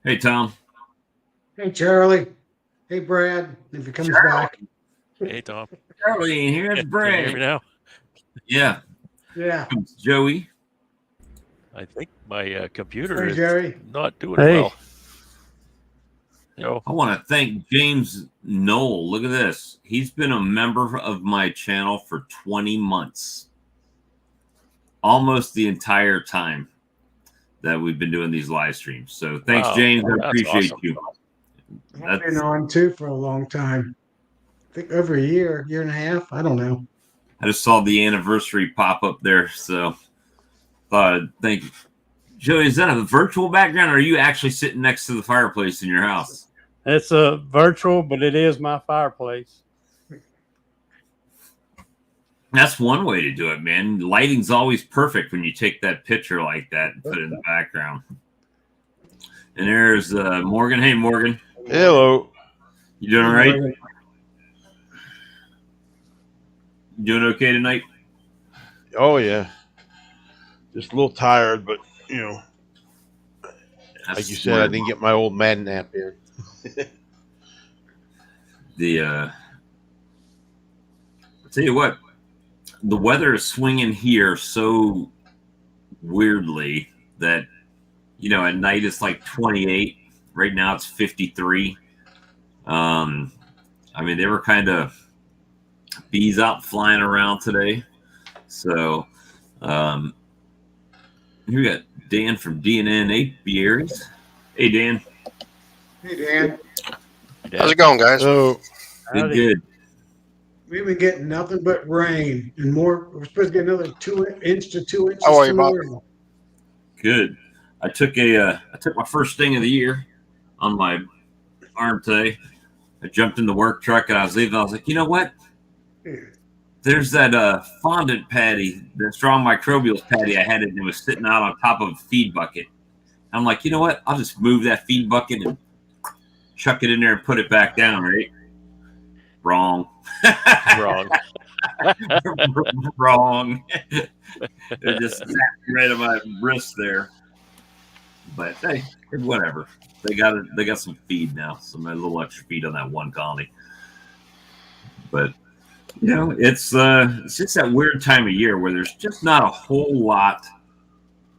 Hey, Tom. Hey, Charlie. Hey, Brad, if he comes back. Charlie. Hey, Tom. Charlie ain't here. It's Can you hear Brad. me now? Yeah. Yeah. It's Joey. I think my computer Hey, is Jerry. not doing Hey. well. I want to thank James Knoll. Look at this. He's been a member of my channel for 20 months. Almost the entire time that we've been doing these live streams. So thanks, Wow, James. I that's appreciate awesome. you. I've been on too for a long time. I think over a year and a half. I don't know. I just saw the anniversary pop up there. So thought I'd thank you. Joey, is that a virtual background or are you actually sitting next to the fireplace in your house? It's a virtual, but it is my fireplace. That's one way to do it, man. Lighting's always perfect when you take that picture like that and put it in the background. And there's Morgan. Hey, Morgan. Hello. You doing all right? You doing okay tonight? Oh yeah. Just a little tired, but you know, like you said, I didn't get my old man nap in. I'll tell you what, the weather is swinging here so weirdly that, you know, at night it's like 28. Right now it's 53. I mean, they were kind of bees out flying around today. So, we got Dan from D&N Apiaries. Hey, Dan. Hey, Dan. How's it going, guys? So Good. We've been getting nothing but rain and more. We're supposed to get another 2 inch to 2 inches How are you, Bob? tomorrow. Good. I took my first sting of the year on my arm today. I jumped in the work truck and I was leaving. I was like, you know what? There's that fondant patty, the strong microbials patty I had, and it was sitting out on top of a feed bucket. I'm like, you know what? I'll just move that feed bucket and chuck it in there and put it back down, right? Wrong. Wrong. Wrong. It just snapped right on my wrist there. But hey, whatever. They got some feed now, some a little extra feed on that one colony. But you know, it's just that weird time of year where there's just not a whole lot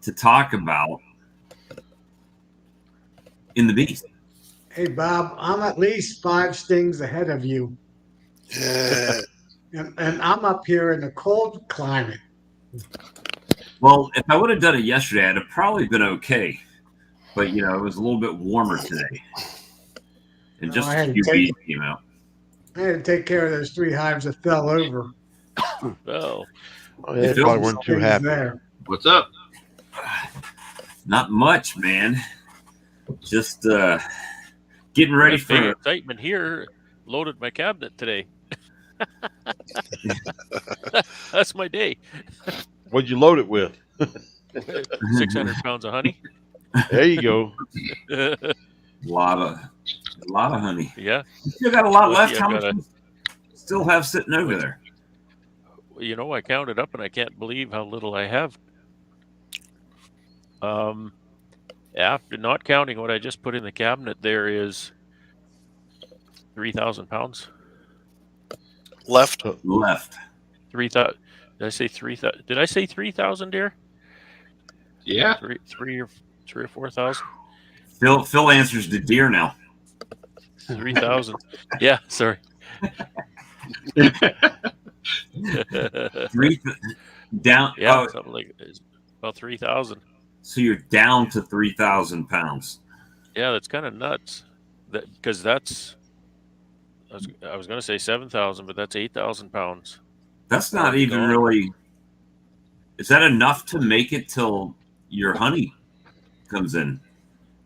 to talk about in the bees. Hey, Bob, I'm at least 5 stings ahead of you. And I'm up here in a cold climate. Well, if I would have done it yesterday, I'd have probably been okay. But you know, it was a little bit warmer today, and just a few bees came out. I had to take care of those 3 hives that fell over. Oh, they probably weren't too happy. There. What's up? Not much, man. Just getting ready big for excitement here. Loaded my cabinet today. That's my day. What'd you load it with? 600 pounds of honey. There you go. a lot of honey. Yeah. You still got a lot left. Yeah, How much do you still have sitting over there? You know, I counted up and I can't believe how little I have. After not counting what I just put in the cabinet, there is 3,000 pounds Left. 3,000. Did I say 3,000? Did I say 3,000, dear? Yeah. Three or 4,000. Phil answers the deer now. 3,000. Yeah, sorry. Down. Yeah, something like it's about 3,000. So you're down to 3,000 pounds. Yeah, that's kind of nuts. Because that's I was going to say 7,000, but that's 8,000 pounds. That's not even really. Is that enough to make it till your honey comes in?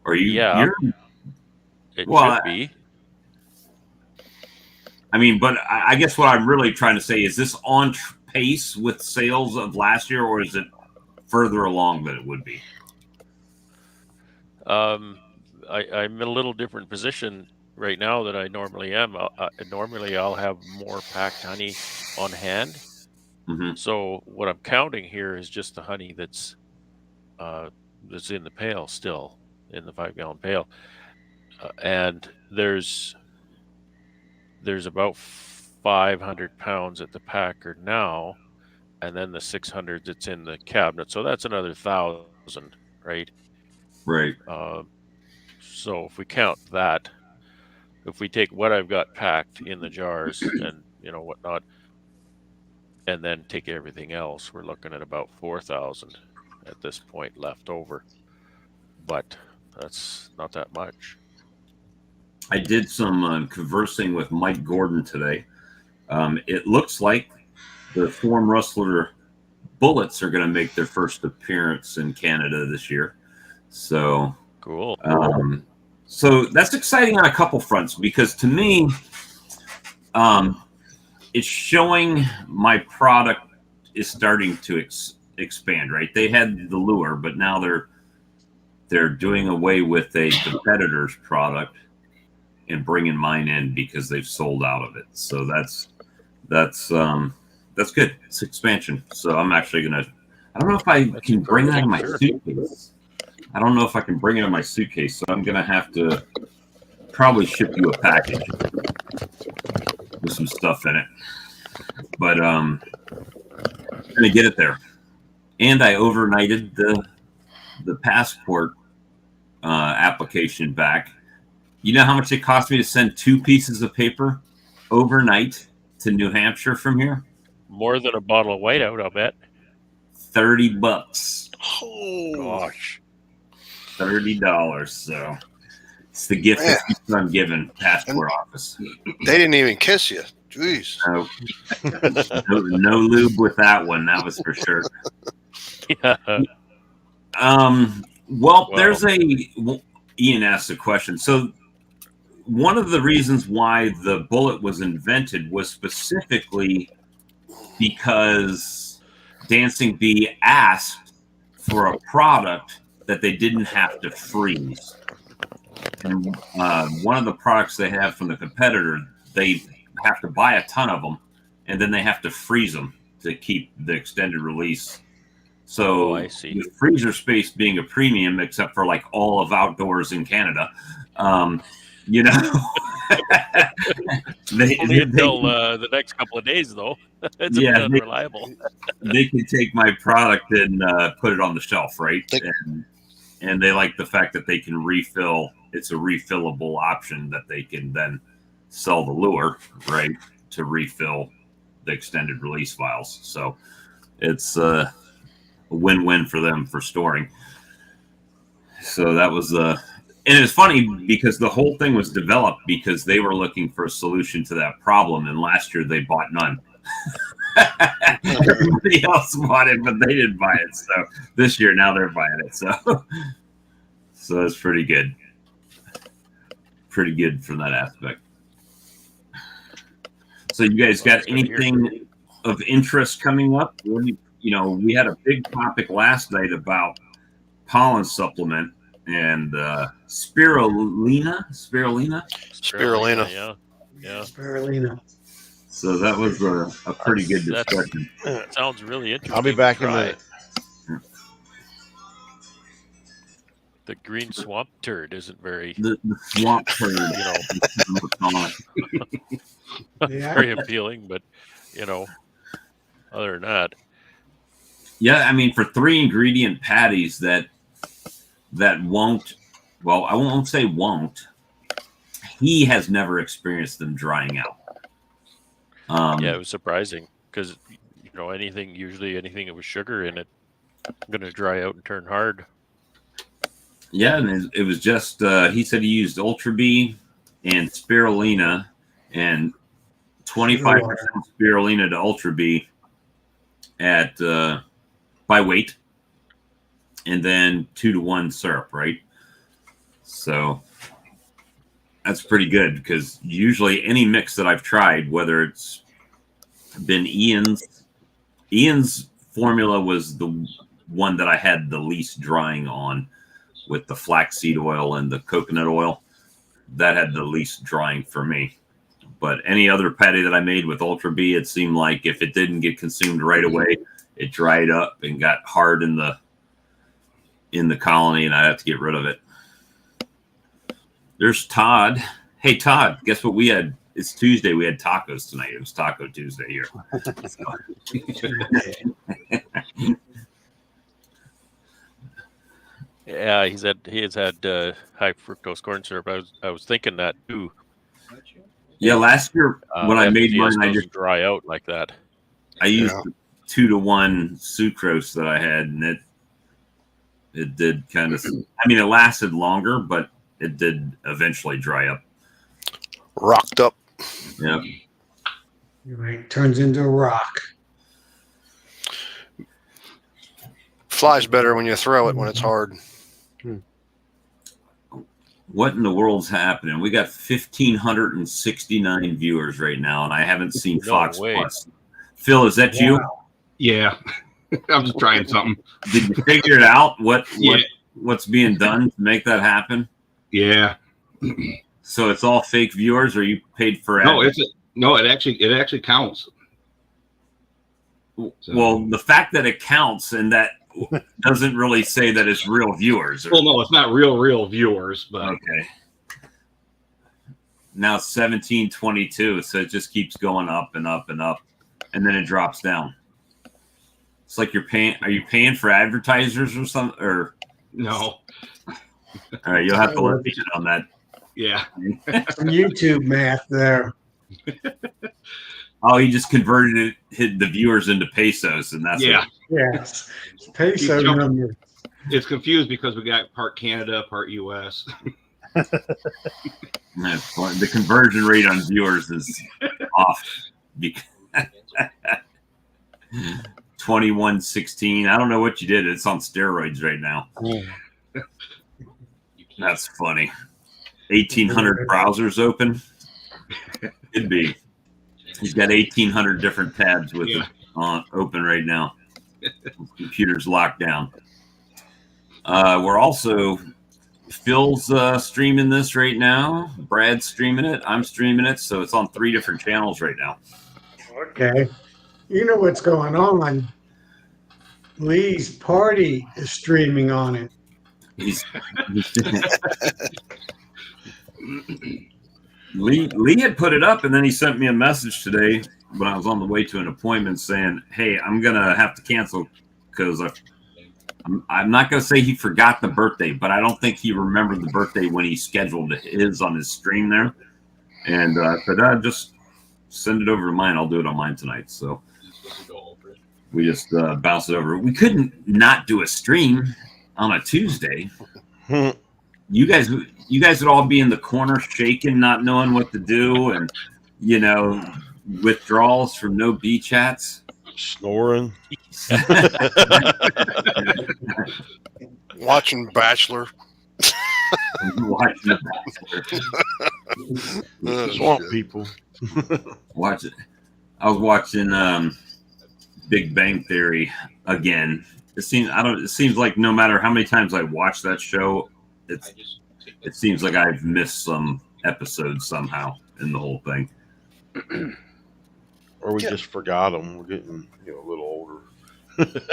Or you? Yeah, it should be. I mean, but I guess what I'm really trying to say is this on pace with sales of last year, or is it further along than it would be? I'm in a little different position right now than I normally am. Normally, I'll have more packed honey on hand. Mm-hmm. So what I'm counting here is just the honey that's in the pail still. in the 5-gallon pail, and there's about 500 pounds at the packer now, and then the 600 that's in the cabinet. So that's another 1,000, right? Right. So if we count that, if we take what I've got packed in the jars and whatnot, and then take everything else, we're looking at about 4,000 at this point left over. But that's not that much. I did some conversing with Mike Gordon today. It looks like the Form Rustler bullets are going to make their first appearance in Canada this year. So cool. So that's exciting on a couple fronts, because to me, it's showing my product is starting to expand. Right? They had the lure, but now they're doing away with a competitor's product and bringing mine in because they've sold out of it. So that's good. It's expansion. So I'm actually gonna. I don't know if I can bring that in my suitcase. I don't know if I can bring it in my suitcase. So I'm gonna have to probably ship you a package with some stuff in it. But I'm gonna get it there. And I overnighted the passport application back. You know how much it cost me to send 2 pieces of paper overnight to New Hampshire from here? More than a bottle of whiteout, I'll bet. $30. Oh gosh, $30. So it's the gift that keeps on giving. Passport office. They didn't even kiss you. Jeez. No lube with that one. That was for sure. Yeah. Well, there's Ian asked a question. So one of the reasons why the bullet was invented was specifically because Dancing Bee asked for a product that they didn't have to freeze. And one of the products they have from the competitor, they have to buy a ton of them, and then they have to freeze them to keep the extended release. So I see. With freezer space being a premium, except for like all of outdoors in Canada, until the next couple of days, though. It's unreliable. They can take my product and put it on the shelf, right? And they like the fact that they can refill. It's a refillable option that they can then sell the lure, right, to refill the extended release vials. So it's a win-win for them for storing. So that was and it's funny because the whole thing was developed because they were looking for a solution to that problem, and last year they bought none. Everybody else bought it, but they didn't buy it. So this year now they're buying it. So it's pretty good. Pretty good from that aspect. So you guys got anything of interest coming up? We had a big topic last night about pollen supplement and spirulina. Yeah. Spirulina. So that was a pretty good discussion. That sounds really interesting. I'll be back in the green swamp turd isn't very the swamp turd, very appealing, but other than that. Yeah, I mean, for 3 ingredient patties that won't, well, I won't say won't. He has never experienced them drying out. Yeah, it was surprising because anything with sugar in it, going to dry out and turn hard. Yeah, and it was just he said he used Ultra Bee and spirulina, and 25% spirulina to Ultra Bee at by weight, and then 2-to-1 syrup, right? So that's pretty good because usually any mix that I've tried, whether it's been Ian's formula was the one that I had the least drying on, with the flaxseed oil and the coconut oil. That had the least drying for me. But any other patty that I made with Ultra Bee, it seemed like if it didn't get consumed right away, it dried up and got hard in the colony, and I'd have to get rid of it. There's Todd. Hey, Todd, guess what we had? It's Tuesday. We had tacos tonight. It was Taco Tuesday here. Yeah, he has had high fructose corn syrup. I was thinking that too. Yeah, last year when I made mine, I just dry out like that. I used 2-to-1 sucrose that I had, and it did kind of. I mean, it lasted longer, but it did eventually dry up. Rocked up. Yeah. Right, turns into a rock. Flies better when you throw it when it's hard. What in the world's happening? We got 1,569 viewers right now, and I haven't seen Fox Plus. Phil, is that you? Yeah. I'm just trying something. Did you figure it out? What's being done to make that happen? Yeah. So it's all fake viewers, or you paid for it actually counts. So. Well, the fact that it counts and that doesn't really say that it's real viewers. Well, no, it's not real viewers, but okay. Now it's 1722, so it just keeps going up and up and up, and then it drops down. It's like you're paying. Are you paying for advertisers or something? Or no? All right, you'll have to let me in on that. Yeah. Some YouTube math there. Oh, he just converted it, hit the viewers into pesos, and that's Yes, peso number. It's confused because we got part Canada, part US. The conversion rate on viewers is off. 2116. I don't know what you did. It's on steroids right now. That's funny. 1,800 browsers open. Could be. He's got 1,800 different tabs with it on open right now. His computer's locked down. We're also Phil's streaming this right now. Brad's streaming it. I'm streaming it. So it's on 3 different channels right now. Okay. You know what's going on. Lee's party is streaming on it. Lee had put it up, and then he sent me a message today when I was on the way to an appointment saying, hey, I'm going to have to cancel because I'm not going to say he forgot the birthday, but I don't think he remembered the birthday when he scheduled his on his stream there. And I said, just send it over to mine. I'll do it on mine tonight. So we just bounced it over. We couldn't not do a stream on a Tuesday. You guys would all be in the corner shaking, not knowing what to do, and withdrawals from no bee chats, snoring, watching Bachelor. Watching Bachelor. Swamp people. Watch it. I was watching Big Bang Theory again. It seems like no matter how many times I watch that show, it seems like I've missed some episodes somehow in the whole thing. Or we just forgot them. We're getting a little older.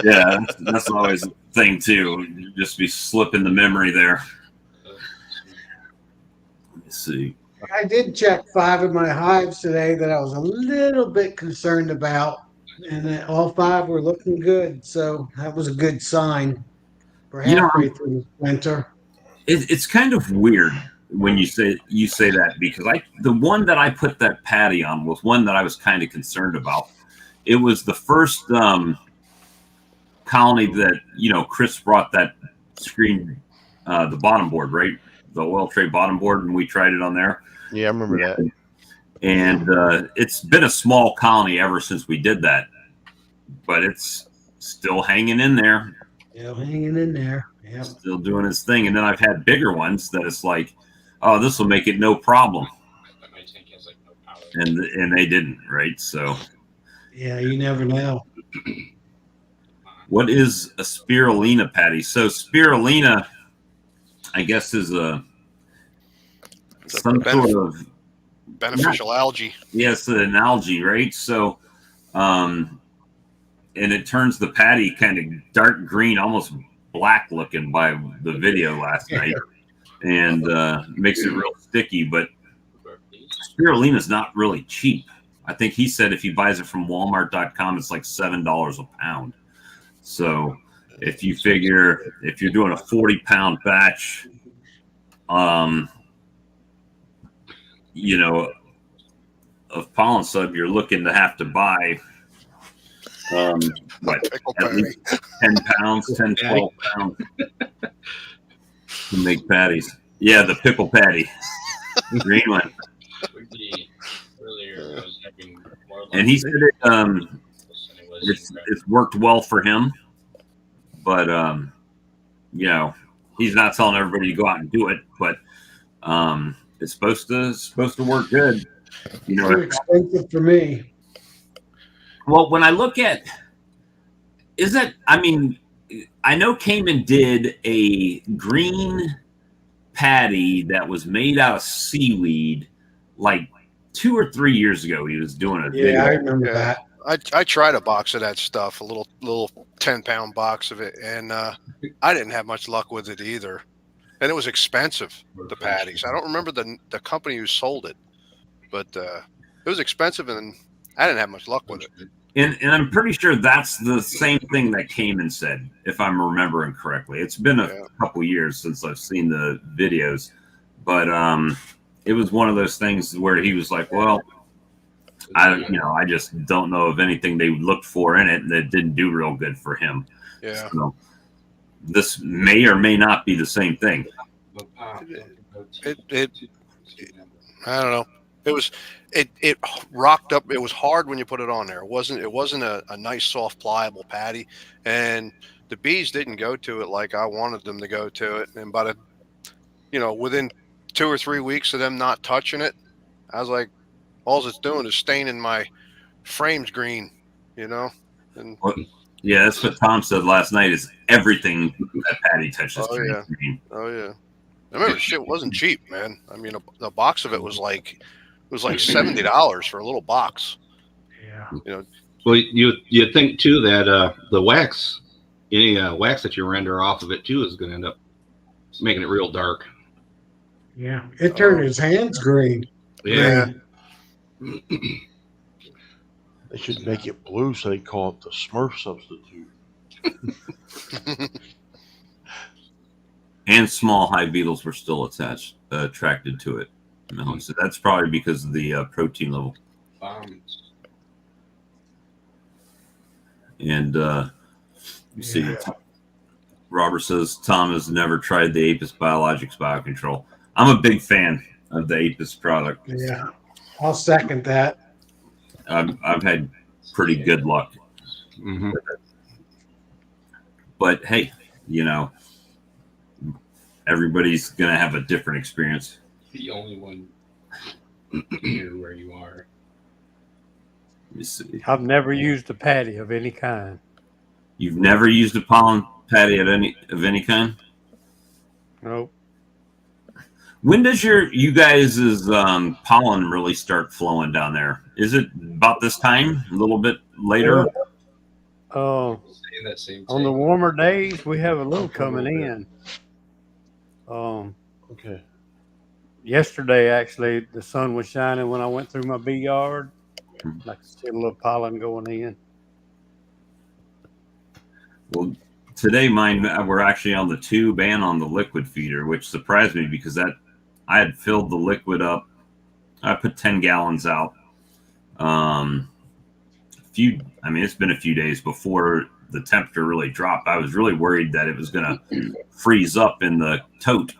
Yeah, that's always a thing too. Just be slipping the memory there. Let me see. I did check 5 of my hives today that I was a little bit concerned about, and all 5 were looking good. So that was a good sign for halfway through the winter. It's kind of weird when you say that, because the one that I put that patty on was one that I was kind of concerned about. It was the first colony that Chris brought that screen, the bottom board, right? The oil tray bottom board, and we tried it on there. Yeah, I remember that. And it's been a small colony ever since we did that, but it's still hanging in there. Still hanging in there. Yep. Still doing his thing. And then I've had bigger ones that it's like, oh, this will make it no problem. And they didn't, right? So yeah, you never know. What is a spirulina patty? So spirulina, I guess, is some sort of beneficial algae. Yes, an algae, right? So and it turns the patty kind of dark green, almost black looking by the video last night. and makes it real sticky. But spirulina is not really cheap. I think he said if he buys it from Walmart.com, it's like $7 a pound. So if you figure if you're doing a 40-pound batch, you know, of pollen sub, you're looking to have to buy what, at least 10 pounds, 10, 12 pounds to make patties. Yeah, the pickle patty. Green one. And he said it's worked well for him, but you know, he's not telling everybody to go out and do it, but it's supposed to work good. You know, Too expensive for me. well, when I look at, I mean, I know Cayman did a green patty that was made out of seaweed like 2 or 3 years ago. He was doing a video. Yeah, I remember that. I tried a box of that stuff, a little 10-pound box of it, and I didn't have much luck with it either. And it was expensive, the patties. I don't remember the company who sold it, but it was expensive, and I didn't have much luck with it. And I'm pretty sure that's the same thing that Cayman said, if I'm remembering correctly. It's been a couple years since I've seen the videos, but it was one of those things where he was like, well, I just don't know of anything they looked for in it that didn't do real good for him. Yeah. So this may or may not be the same thing. It I don't know. It rocked up. It was hard when you put it on there. It wasn't a nice, soft, pliable patty. And the bees didn't go to it like I wanted them to go to it. And within 2 or 3 weeks of them not touching it, I was like, all it's doing is staining my frames green, And yeah, that's what Tom said last night. Is everything that patty touches green. Oh yeah. I remember shit wasn't cheap, man. I mean, a box of it was like $70 for a little box. Yeah. Well, you think too that the wax, any wax that you render off of it too, is going to end up making it real dark. Yeah, it turned his hands green. Yeah. They should make it blue so they call it the Smurf substitute. And small hive beetles were still attracted to it. So that's probably because of the protein level. And you see, Robert says Tom has never tried the Apis Biologics Biocontrol. I'm a big fan of the Apis product. Yeah, I'll second that. I've had pretty good luck. Mm-hmm. But hey, everybody's going to have a different experience. The only one here where you are. Let me see. I've never used a patty of any kind. You've never used a pollen patty of any kind? Nope. When does you guys' pollen really start flowing down there? Is it about this time? A little bit later? On the warmer days, we have a little coming in. Okay. Yesterday, actually, the sun was shining when I went through my bee yard. I could see a little pollen going in. Well, today mine were actually on the tube and on the liquid feeder, which surprised me because I had filled the liquid up. I put 10 gallons out. It's been a few days before the temperature really dropped. I was really worried that it was going to freeze up in the tote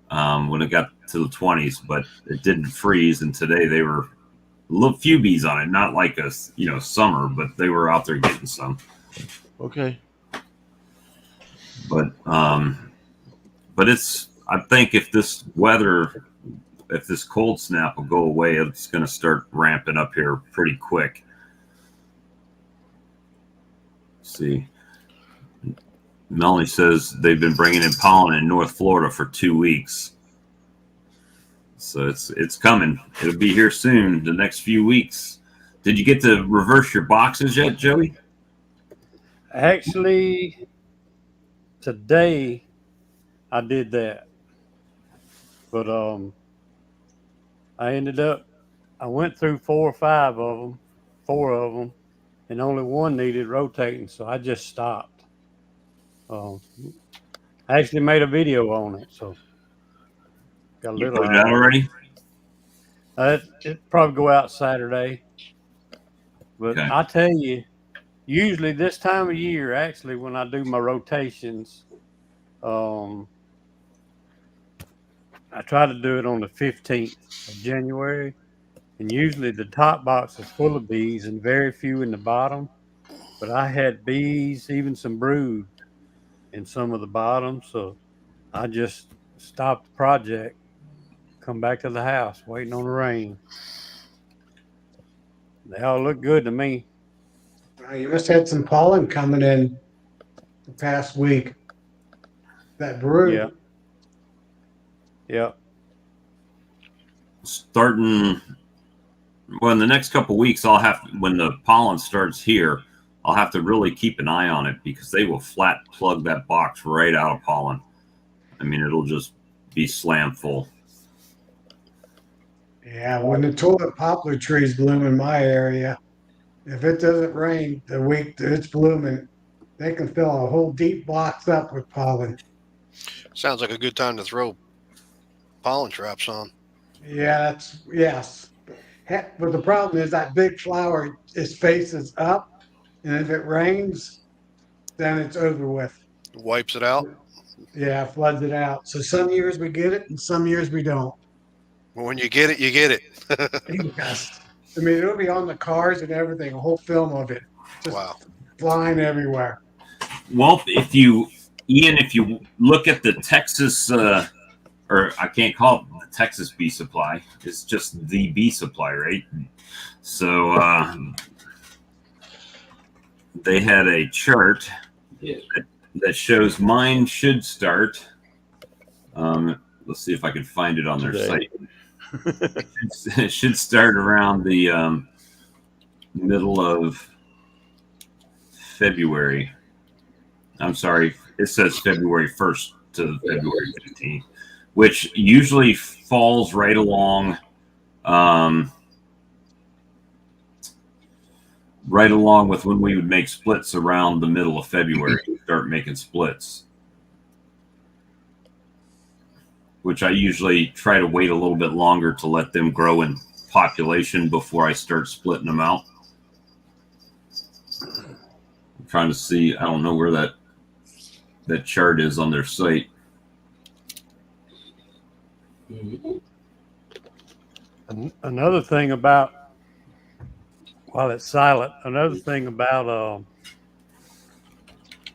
when it got to the 20s, but it didn't freeze. And today they were a few bees on it, not like a summer, but they were out there getting some. Okay. But I think if this cold snap will go away, it's going to start ramping up here pretty quick. Let's see. Melanie says they've been bringing in pollen in North Florida for 2 weeks. So it's coming. It'll be here soon, the next few weeks. Did you get to reverse your boxes yet, Joey? Actually, today I did that. But I went through 4 or 5 of them, and only one needed rotating, so I just stopped. I actually made a video on it, so got a You little put it out already? It probably go out Saturday. But Okay. I tell you, usually this time of year, actually, when I do my rotations, I try to do it on the 15th of January. And usually the top box is full of bees and very few in the bottom. But I had bees, even some brood in some of the bottom. So I just stopped the project, come back to the house, waiting on the rain. They all look good to me. You must have had some pollen coming in the past week. That brood. Yeah. Yeah. Starting, well, in the next couple weeks, when the pollen starts here, I'll have to really keep an eye on it because they will flat plug that box right out of pollen. I mean, it'll just be slam full. Yeah, when the tulip poplar trees bloom in my area, if it doesn't rain the week that it's blooming, they can fill a whole deep box up with pollen. Sounds like a good time to throw pollen traps on. Yeah, yes. But the problem is that big flower is faces up, and if it rains, then it's over with. Wipes it out. Yeah, floods it out. So some years we get it, and some years we don't. Well, when you get it, you get it. Yes. I mean, it'll be on the cars and everything, a whole film of it, just Wow. flying everywhere. Well, if you look at the Texas, or I can't call it the Texas bee supply, it's just the bee supply, right? So they had a chart that shows mine should start. Let's see if I can find it on their site. It should start around the middle of February. I'm sorry, it says February 1st to February 15th, which usually falls right along with when we would make splits around the middle of February. Start making splits, which I usually try to wait a little bit longer to let them grow in population before I start splitting them out. I'm trying to see, I don't know where that chart is on their site. Another thing about, while it's silent, another thing about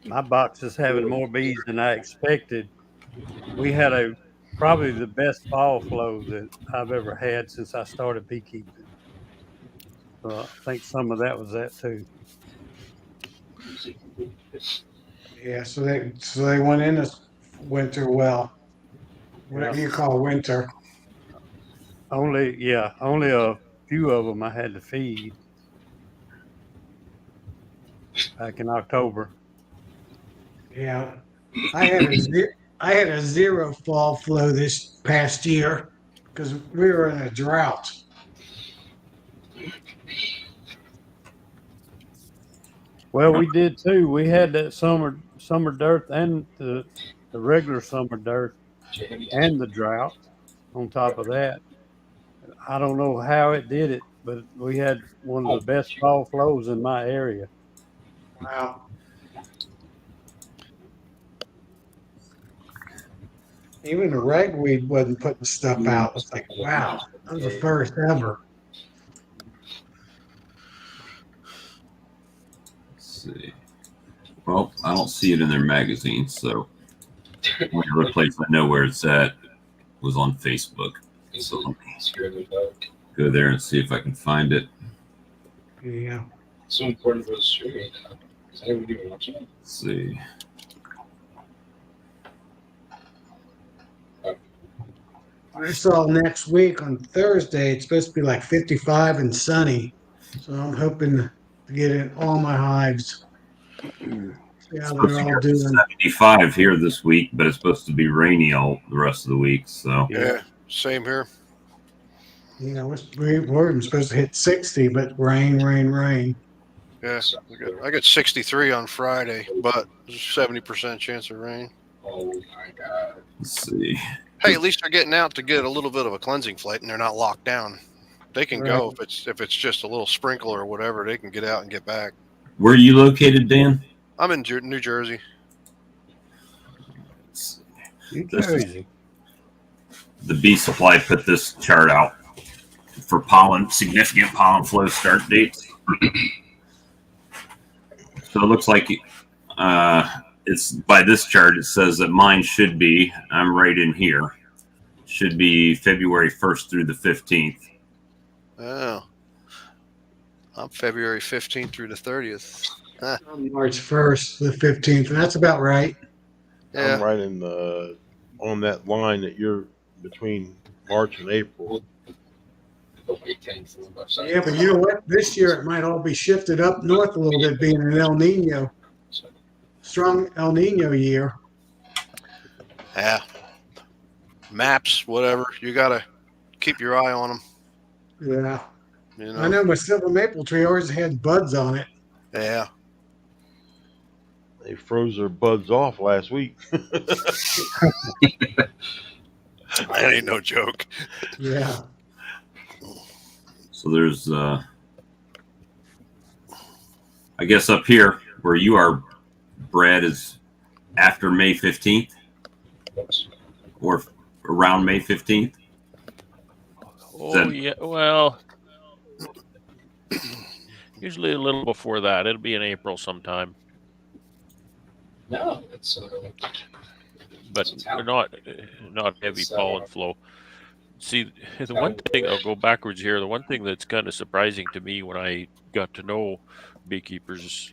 my box is having more bees than I expected. We had probably the best fall flow that I've ever had since I started beekeeping. So I think some of that was that too. Yeah, so they went in this winter well. Whatever you call winter. Only a few of them I had to feed back in October. Yeah, I had a zero fall flow this past year because we were in a drought. Well, we did too. We had that summer dearth and the regular summer dearth and the drought on top of that. I don't know how it did it, but we had one of the best fall flows in my area. Wow. Even the ragweed wasn't putting stuff out. It's like, wow, that was the first ever. Let's see. Well, I don't see it in their magazine, so the only other place I know where it's at was on Facebook. So let me go there and see if I can find it. Yeah. It's so important for us to stream. Is anyone even watching it? Let's see. I saw next week on Thursday, it's supposed to be like 55 and sunny. So I'm hoping to get in all my hives. Yeah, supposed they're to all get doing. 75 here this week, but it's supposed to be rainy all the rest of the week. So Yeah, same here. You know, we're supposed to hit 60, but rain, rain, rain. Yeah, I got 63 on Friday, but there's a 70% chance of rain. Oh my God. let's see. Hey, at least they're getting out to get a little bit of a cleansing flight, and they're not locked down. They can go if it's just a little sprinkle or whatever. They can get out and get back. Where are you located, Dan? I'm in New Jersey. New This is- Jersey. The Bee Supply put this chart out for pollen, significant pollen flow start dates. So it looks like it's by this chart. It says that mine should be. I'm right in here. Should be February 1st through the 15th. Oh, I'm February 15th through the 30th. March 1st, the 15th, and that's about right. Yeah, I'm right in the on that line that you're between March and April. Yeah, but you know what? This year it might all be shifted up north a little bit, being an El Nino, strong El Nino year. yeah. Maps, whatever. You gotta keep your eye on them. Yeah, You know. I know my silver maple tree always had buds on it. Yeah. They froze their buds off last week. That ain't no joke. Yeah. So there's, I guess up here where you are, Brad, is after May 15th or around May 15th. Oh, yeah. Well, usually a little before that. It'll be in April sometime, No, it's but not heavy pollen flow. See, the one thing, I'll go backwards here. The one thing that's kind of surprising to me when I got to know beekeepers,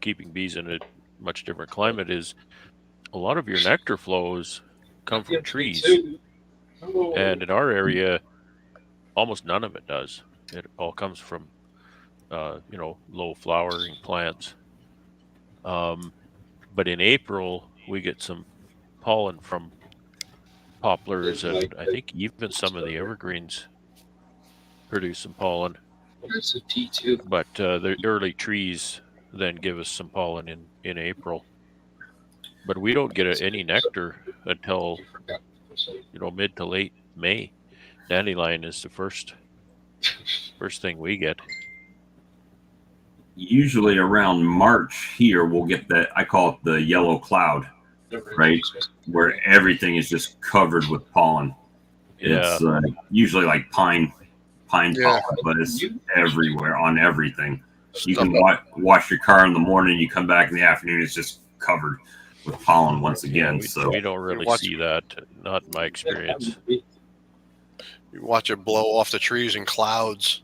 keeping bees in a much different climate, is a lot of your nectar flows come from trees. And in our area, almost none of it does. It all comes from, low flowering plants. But in April, we get some pollen from poplars, and I think even some of the evergreens produce some pollen. It's a T2. But the early trees then give us some pollen in April. But we don't get any nectar until mid to late May. Dandelion is the first thing we get. Usually around March here, we'll get that. I call it the yellow cloud, right? Where everything is just covered with pollen. It's usually like pine pollen, but it's everywhere on everything. You can wash your car in the morning, you come back in the afternoon, it's just covered with pollen once again. So we don't really see that, not in my experience. You watch it blow off the trees in clouds.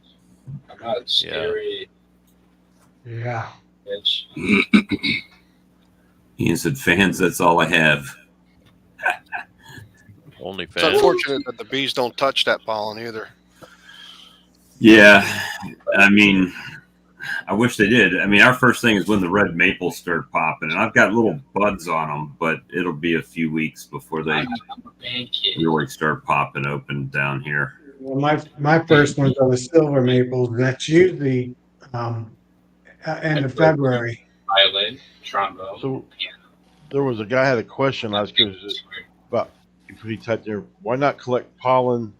I'm not scary. Yeah. Ian said, fans, that's all I have. Only It's fans. unfortunate that the bees don't touch that pollen either. Yeah, I mean, I wish they did. I mean, our first thing is when the red maples start popping, and I've got little buds on them, but it'll be a few weeks before they really start popping open down here. Well, my first one's on the silver maples, and that's usually end of February. Violin, trombone. So there was a guy had a question. I was curious about if he typed there, why not collect pollen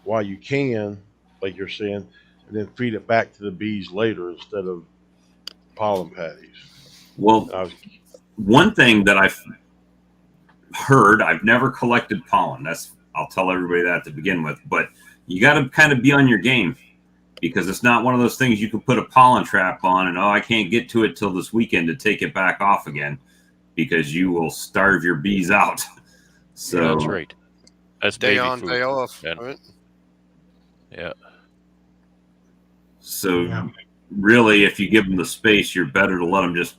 while you can, like you're saying, and then feed it back to the bees later instead of pollen patties? Well, one thing that I've heard, I've never collected pollen. I'll tell everybody that to begin with, but you got to kind of be on your game, because it's not one of those things you can put a pollen trap on and, I can't get to it till this weekend to take it back off again, because you will starve your bees out. So that's right. That's Day baby on, food. day off. And- Right? Yeah. So really, if you give them the space, you're better to let them just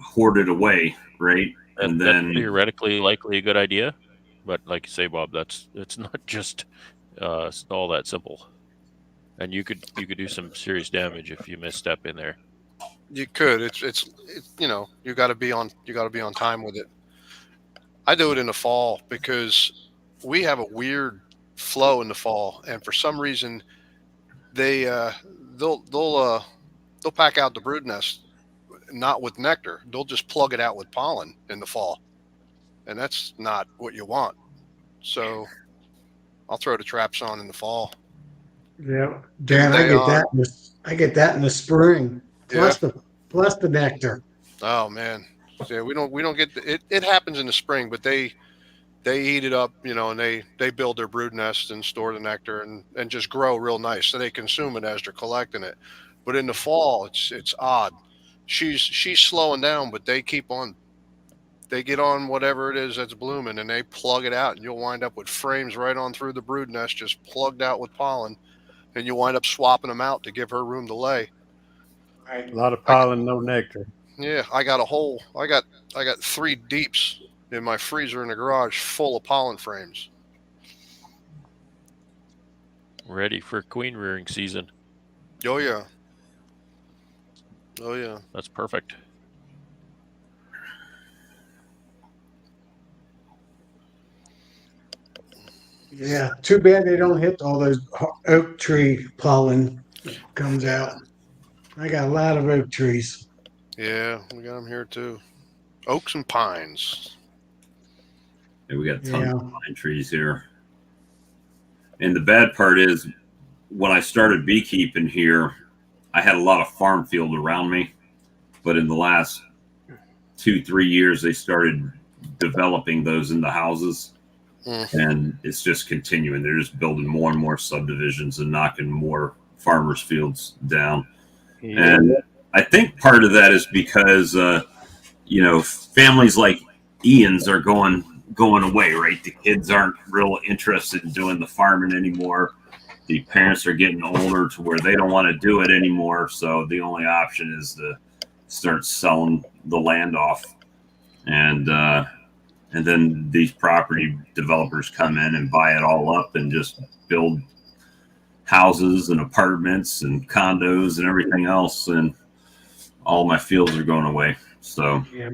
hoard it away, right? And that's then theoretically likely a good idea, but like you say, Bob, it's not just all that simple. And you could do some serious damage if you misstep in there. You could. It's you know, you got to be on time with it. I do it in the fall because we have a weird flow in the fall, and for some reason they they'll pack out the brood nest not with nectar. They'll just plug it out with pollen in the fall, and that's not what you want. So I'll throw the traps on in the fall. Yeah, Give 'em Dan, I day get on. that. I get that in the spring. Yeah. Plus the nectar. Oh man. Yeah, we don't get it. It happens in the spring, but they eat it up, you know, and they build their brood nest and store the nectar and just grow real nice. So they consume it as they're collecting it. But in the fall, it's odd. She's slowing down, but they keep on. They get on whatever it is that's blooming, and they plug it out, and you'll wind up with frames right on through the brood nest, just plugged out with pollen, and you wind up swapping them out to give her room to lay. Right. A lot of pollen, no nectar. Yeah, I got 3 deeps in my freezer in the garage full of pollen frames. Ready for queen rearing season. Oh yeah. Oh yeah. That's perfect. Yeah, too bad they don't hit all those oak tree pollen that comes out. I got a lot of oak trees. Yeah, we got them here too. Oaks and pines. Yeah, we got tons Yeah. of pine trees here. And the bad part is, when I started beekeeping here, I had a lot of farm field around me. But in the last 2-3 years, they started developing those into houses. And it's just continuing. They're just building more and more subdivisions and knocking more farmers' fields down. Yeah. And I think part of that is because, you know, families like Ian's are going away, right? The kids aren't real interested in doing the farming anymore. The parents are getting older to where they don't want to do it anymore. So the only option is to start selling the land off. And then these property developers come in and buy it all up and just build houses and apartments and condos and everything else. And all my fields are going away. So Yeah.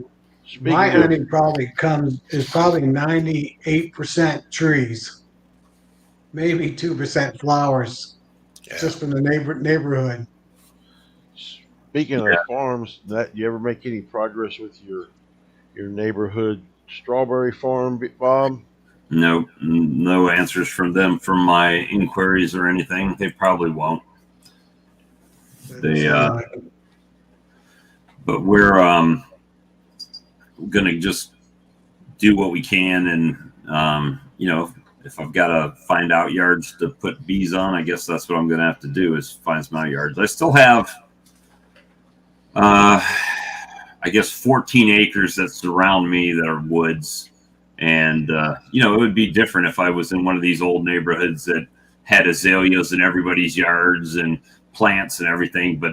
Speaking My of, honey is probably 98% trees, maybe 2% flowers, Yeah. just from the neighborhood. speaking of farms, that you ever make any progress with your neighborhood strawberry farm, Bob? no answers from them from my inquiries or anything. They probably won't. They, but we're gonna just do what we can, and you know, if I've got to find out yards to put bees on, I guess that's what I'm gonna have to do, is find some out yards. I still have I guess 14 acres that surround me that are woods. And, you know, it would be different if I was in one of these old neighborhoods that had azaleas in everybody's yards and plants and everything. But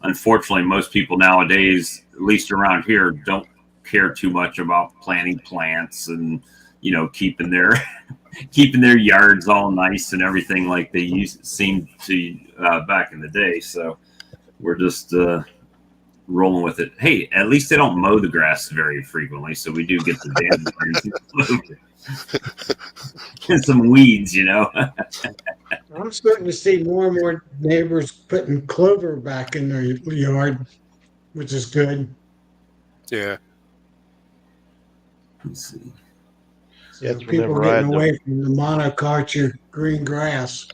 unfortunately, most people nowadays, at least around here, don't care too much about planting plants and, you know, keeping their yards all nice and everything like they seemed to back in the day. So we're just rolling with it. Hey, at least they don't mow the grass very frequently, so we do get the dandelions and some weeds, you know. I'm starting to see more and more neighbors putting clover back in their yard, which is good. Yeah. Let's see. So Yeah, it's people whenever are I had getting away from the monoculture green grass.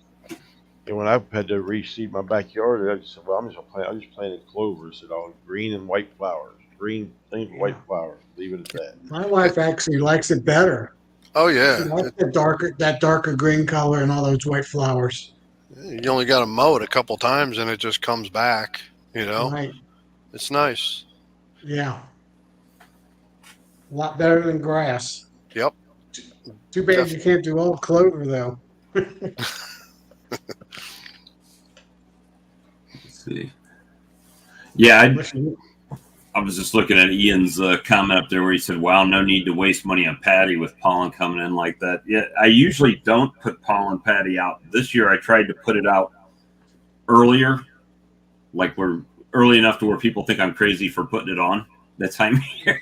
And when I've had to reseed my backyard, I just said, well, I just planted clovers and all green and white flowers. Green things, white flowers. Leave it at that. My wife actually likes it better. Oh She yeah. likes that darker green color and all those white flowers. You only got to mow it a couple times and it just comes back. You know, Right. it's nice. Yeah. A lot better than grass. Yep. Too bad you can't do all clover though. Let's see. Yeah, I was just looking at Ian's comment up there where he said, wow, no need to waste money on patty with pollen coming in like that. Yeah, I usually don't put pollen patty out. This year I tried to put it out earlier, like we're early enough to where people think I'm crazy for putting it on that time of year.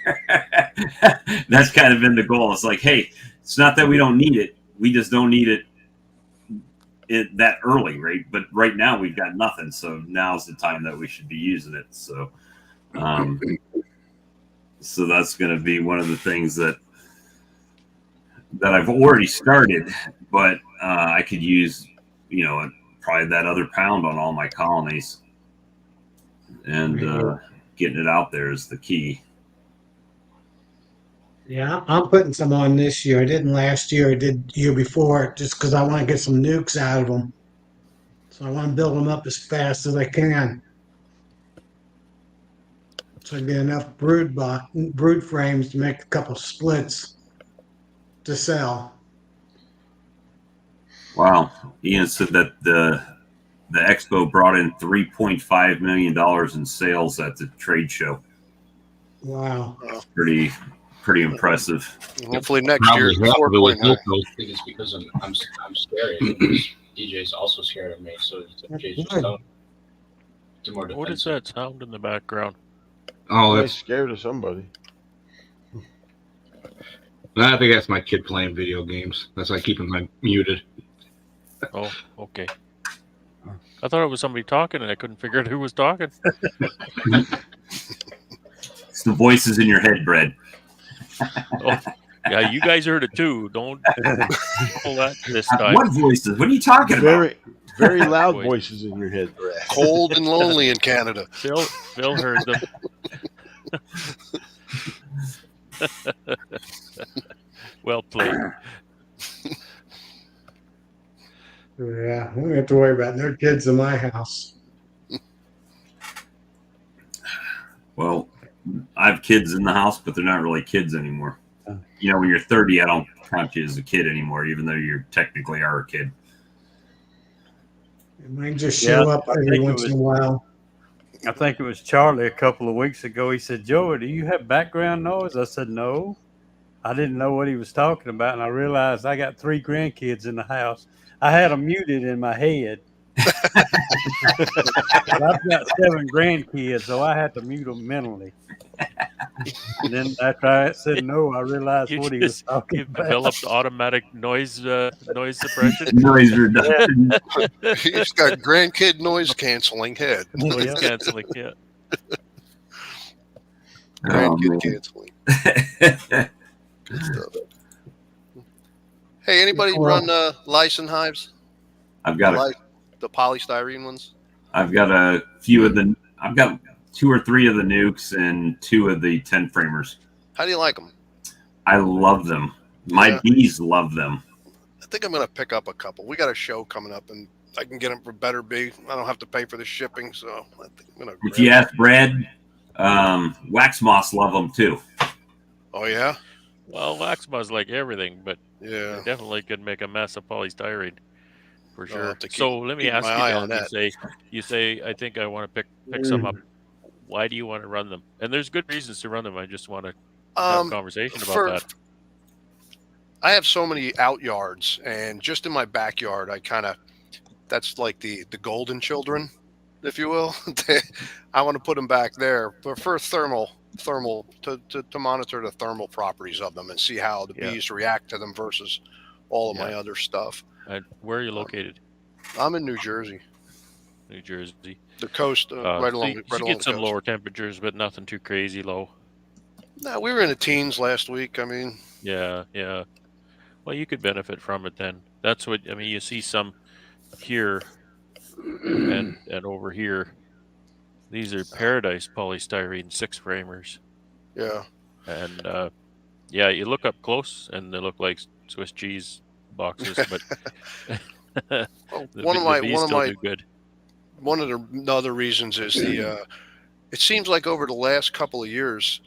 That's kind of been the goal. It's like, hey, it's not that we don't need it. We just don't need it that early, right? But right now we've got nothing. So now's the time that we should be using it. So, so that's going to be one of the things that I've already started, but I could use, probably that other pound on all my colonies, and getting it out there is the key. Yeah, I'm putting some on this year. I didn't last year. I did the year before, just because I want to get some nukes out of them. So I want to build them up as fast as I can. So I get enough brood frames to make a couple splits to sell. Wow, Ian said that the expo brought in $3.5 million in sales at the trade show. Wow, That's pretty impressive. Hopefully next year. Probably half of it was 4.9. local. I think it's because I'm scared. Because DJ's also scared of me, so Jay's just telling to more defensive. What is that sound in the background? Oh, Somebody's that's. scared of somebody. I think that's my kid playing video games. That's why I keep him muted. Oh, okay. I thought it was somebody talking, and I couldn't figure out who was talking. It's the voices in your head, Brad. Oh, yeah, you guys heard it too. Don't pull that this time. What voices? What are you talking about? Very loud voices in your head, Brad. Cold and lonely in Canada. Phil heard them. Well played. yeah, I don't have to worry about no kids in my house. Well, I have kids in the house, but they're not really kids anymore. When you're 30, I don't count you as a kid anymore, even though you technically are a kid. It might just show up every once in a while. I think it was Charlie a couple of weeks ago. He said, "Joey, do you have background noise?" I said, "No." I didn't know what he was talking about, and I realized I got 3 grandkids in the house. I had them muted in my head. But I've got 7 grandkids, so I had to mute them mentally. And then after I said no, I realized what he was talking about. Developed automatic noise suppression. Noise reduction. He's got grandkid noise canceling head. Noise canceling, yeah. Grandkid canceling. Good stuff. Hey, anybody run Lyson hives? I've got the polystyrene ones. I've got a few of the. I've got 2 or 3 of the nukes and 2 of the 10 framers. How do you like them? I love them. My bees love them. I think I'm going to pick up a couple. We got a show coming up, and I can get them for better bee. I don't have to pay for the shipping, so I think I'm going to. If you ask Brad, wax moths love them too. Oh yeah. Well, wax moths like everything, but yeah, definitely could make a mess of polystyrene for sure. Keep, so let me ask you, you say, I think I want to pick some up. Why do you want to run them? And there's good reasons to run them. I just want to have a conversation about that. I have so many out yards, and just in my backyard, that's like the golden children, if you will. I want to put them back there, but for thermal to monitor the thermal properties of them and see how the bees react to them versus all of my other stuff. Where are you located? I'm in New Jersey. New Jersey. The coast, right along the coast. You get some lower temperatures, but nothing too crazy low. No, we were in the teens last week. I mean. Yeah. Well, you could benefit from it then. That's what I mean. You see some here and over here. These are Paradise polystyrene 6 framers. Yeah. And you look up close and they look like Swiss cheese boxes, but one of the other reasons is it seems like over the last couple of years,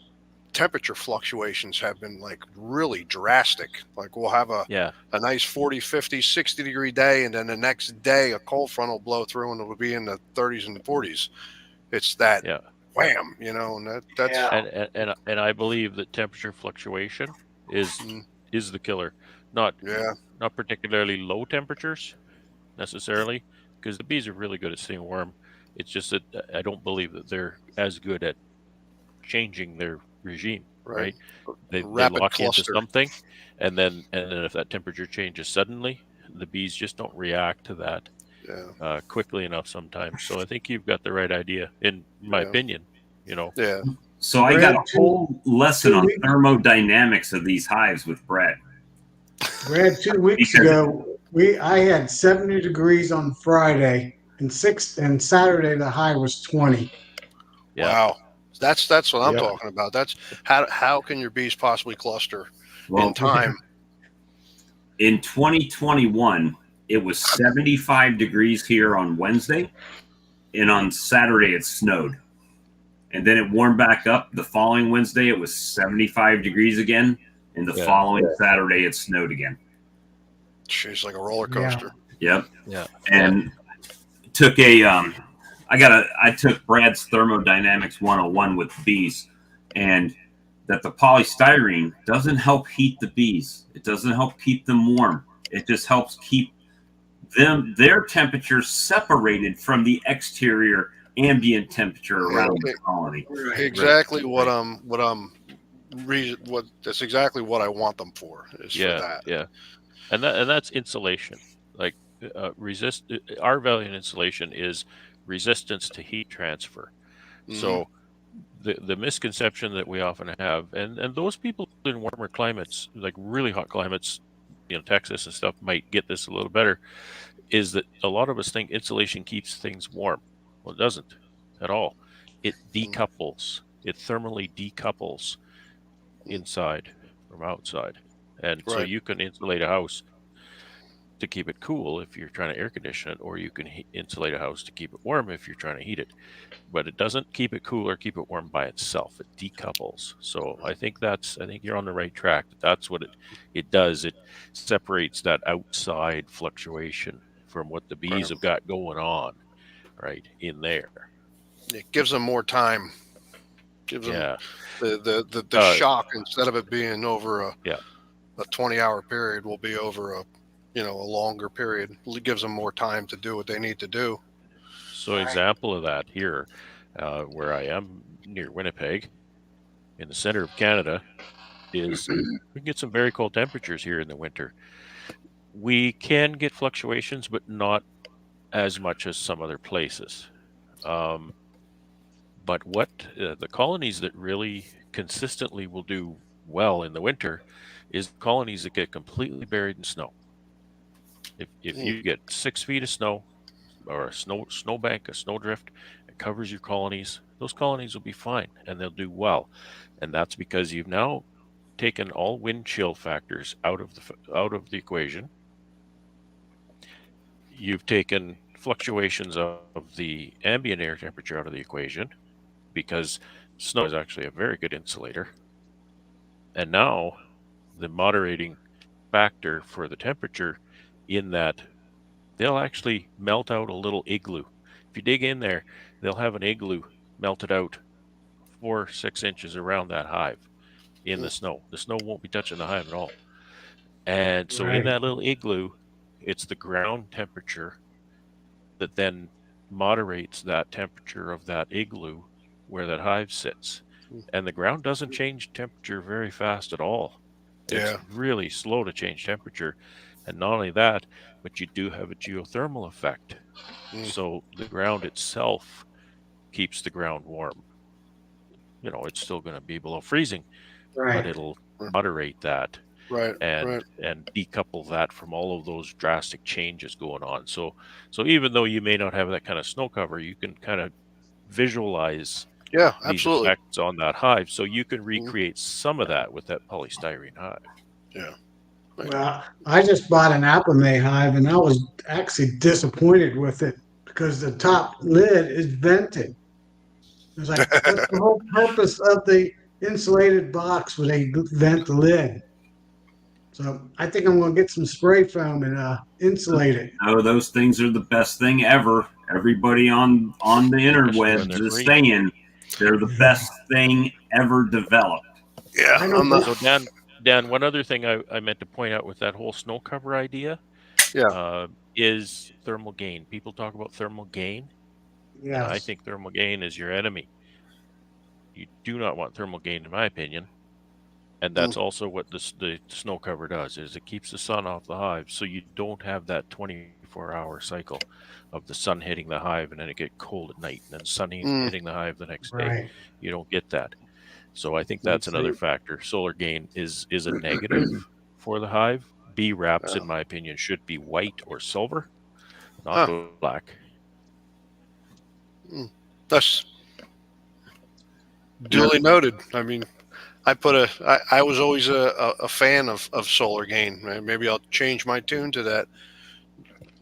temperature fluctuations have been like really drastic. Like we'll have a nice 40, 50, 60 degree day, and then the next day a cold front will blow through and it'll be in the 30s and 40s. It's that wham, and that's and I believe that temperature fluctuation is the killer. Not particularly low temperatures necessarily, because the bees are really good at staying warm. It's just that I don't believe that they're as good at changing their regime, right? They Rapid lock into cluster. something, and then if that temperature changes suddenly, the bees just don't react to that quickly enough sometimes. So I think you've got the right idea, in my opinion. You know. Yeah. So I got a whole lesson on thermodynamics of these hives with Brad. Brad, 2 weeks ago, I had 70 degrees on Friday, and Saturday the high was 20. Yeah. Wow. That's what I'm talking about. That's how can your bees possibly cluster in time? In 2021, it was 75 degrees here on Wednesday, and on Saturday it snowed. And then it warmed back up. The following Wednesday, it was 75 degrees again, and the following Saturday it snowed again. She's like a roller coaster. Yep. Yeah. And took I took Brad's Thermodynamics 101 with bees, and that the polystyrene doesn't help heat the bees. It doesn't help keep them warm. It just helps keep their temperature separated from the exterior ambient temperature around the colony. Exactly that's exactly what I want them for. Is for that. Yeah. And that's insulation. Like our value in insulation is resistance to heat transfer. So the misconception that we often have, and those people in warmer climates, like really hot climates, Texas and stuff, might get this a little better, is that a lot of us think insulation keeps things warm. Well, it doesn't at all. It decouples. It thermally decouples inside from outside. And so you can insulate a house to keep it cool if you're trying to air condition it, or you can insulate a house to keep it warm if you're trying to heat it. But it doesn't keep it cool or keep it warm by itself. It decouples. So I think you're on the right track. That's what it does. It separates that outside fluctuation from what the bees have got going on right in there. It gives them more time. Gives them the shock, instead of it being over a 20-hour period, will be over a longer period. It gives them more time to do what they need to do. So example of that here, where I am near Winnipeg, in the center of Canada, is we can get some very cold temperatures here in the winter. We can get fluctuations, but not as much as some other places. But what the colonies that really consistently will do well in the winter is colonies that get completely buried in snow. If you get 6 feet of snow, or a snowbank, a snowdrift, it covers your colonies, those colonies will be fine and they'll do well. And that's because you've now taken all wind chill factors out of the equation. You've taken fluctuations of the ambient air temperature out of the equation, because snow is actually a very good insulator. And now the moderating factor for the temperature, in that they'll actually melt out a little igloo. If you dig in there, they'll have an igloo melted out 4 or 6 inches around that hive in the snow. The snow won't be touching the hive at all. And so in that little igloo, it's the ground temperature that then moderates that temperature of that igloo where that hive sits. And the ground doesn't change temperature very fast at all. It's really slow to change temperature. And not only that, but you do have a geothermal effect. So the ground itself keeps the ground warm. It's still going to be below freezing, but it'll moderate that. And decouple that from all of those drastic changes going on. So even though you may not have that kind of snow cover, you can kind of visualize these effects on that hive, so you can recreate some of that with that polystyrene hive. Well, I just bought an Apiary hive, and I was actually disappointed with it because the top lid is vented. It's like, what's the whole purpose of the insulated box when they vent the lid? So I think I'm going to get some spray foam and insulate it. Oh, those things are the best thing ever. Everybody on the interwebs is saying they're the best thing ever developed. Yeah. So Dan, one other thing I meant to point out with that whole snow cover idea is thermal gain. People talk about thermal gain. And I Yes. think thermal gain is your enemy. You do not want thermal gain, in my opinion. And that's also what the snow cover does, is it keeps the sun off the hive, so you don't have that 24-hour cycle of the sun hitting the hive and then it get cold at night and then sun hitting the hive the next day. Right. You don't get that. So I think that's another factor. Solar gain is a negative for the hive. Bee wraps, in my opinion, should be white or silver, not black. That's duly noted. I mean, I was always a fan of solar gain. Maybe I'll change my tune to that.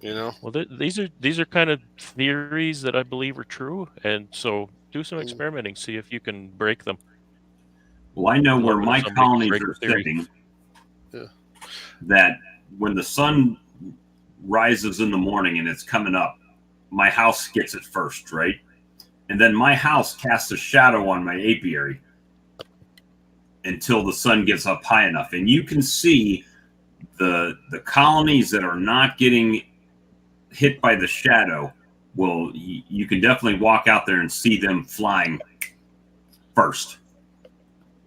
You know. Well, these are kind of theories that I believe are true, and so do some experimenting, see if you can break them. Well, I know Love where it if my somebody can colonies break are the theory. sitting. Yeah. That when the sun rises in the morning and it's coming up, my house gets it first, right? And then my house casts a shadow on my apiary until the sun gets up high enough. And you can see the colonies that are not getting hit by the shadow. Well, you can definitely walk out there and see them flying first.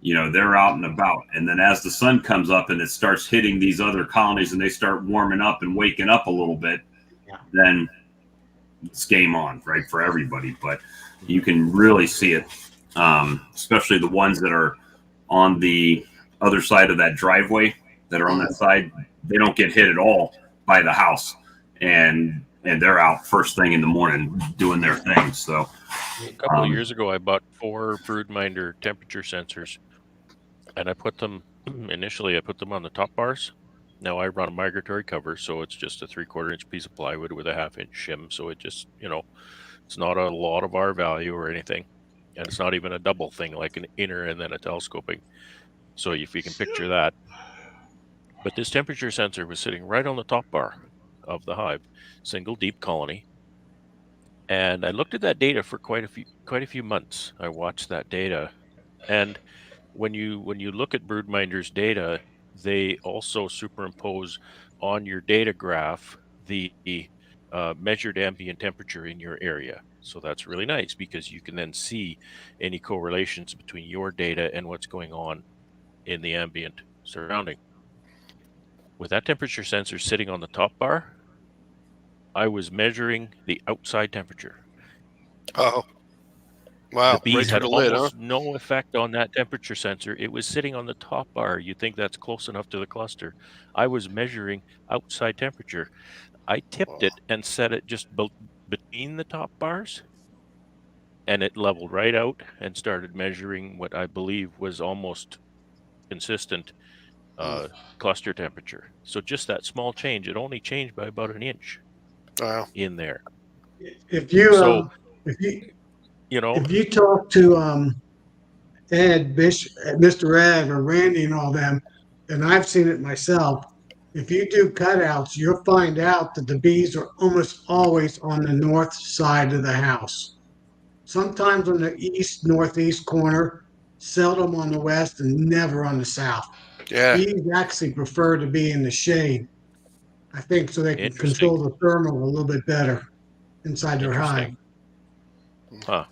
You know, they're out and about. And then as the sun comes up and it starts hitting these other colonies and they start warming up and waking up a little bit, then it's game on, right, for everybody. But you can really see it, especially the ones that are on the other side of that driveway that are on that side. They don't get hit at all by the house. And they're out first thing in the morning doing their thing. So a couple of years ago, I bought 4 broodminder temperature sensors, and I put them initially. I put them on the top bars. Now I run a migratory cover, so it's just a 3/4 inch piece of plywood with a 1/2 inch shim. So it just, it's not a lot of R value or anything, and it's not even a double thing like an inner and then a telescoping. So if you can picture that. But this temperature sensor was sitting right on the top bar of the hive, single deep colony. And I looked at that data for quite a few months. I watched that data, and when you look at broodminder's data, they also superimpose on your data graph the measured ambient temperature in your area. So that's really nice because you can then see any correlations between your data and what's going on in the ambient surrounding. With that temperature sensor sitting on the top bar, I was measuring the outside temperature. Oh, wow! The bees Right through had the lid, huh? almost no effect on that temperature sensor. It was sitting on the top bar. You think that's close enough to the cluster? I was measuring outside temperature. I tipped it and set it just between the top bars, and it leveled right out and started measuring what I believe was almost consistent cluster temperature. So just that small change, it only changed by about 1 inch. Wow. In there. If you So, if you talk to Ed, Mr. Ed, or Randy, and all them, and I've seen it myself. If you do cutouts, you'll find out that the bees are almost always on the north side of the house. Sometimes on the east, northeast corner, seldom on the west, and never on the south. Yeah. Bees actually prefer to be in the shade, I think, so they can control the thermal a little bit better inside their hive. Huh.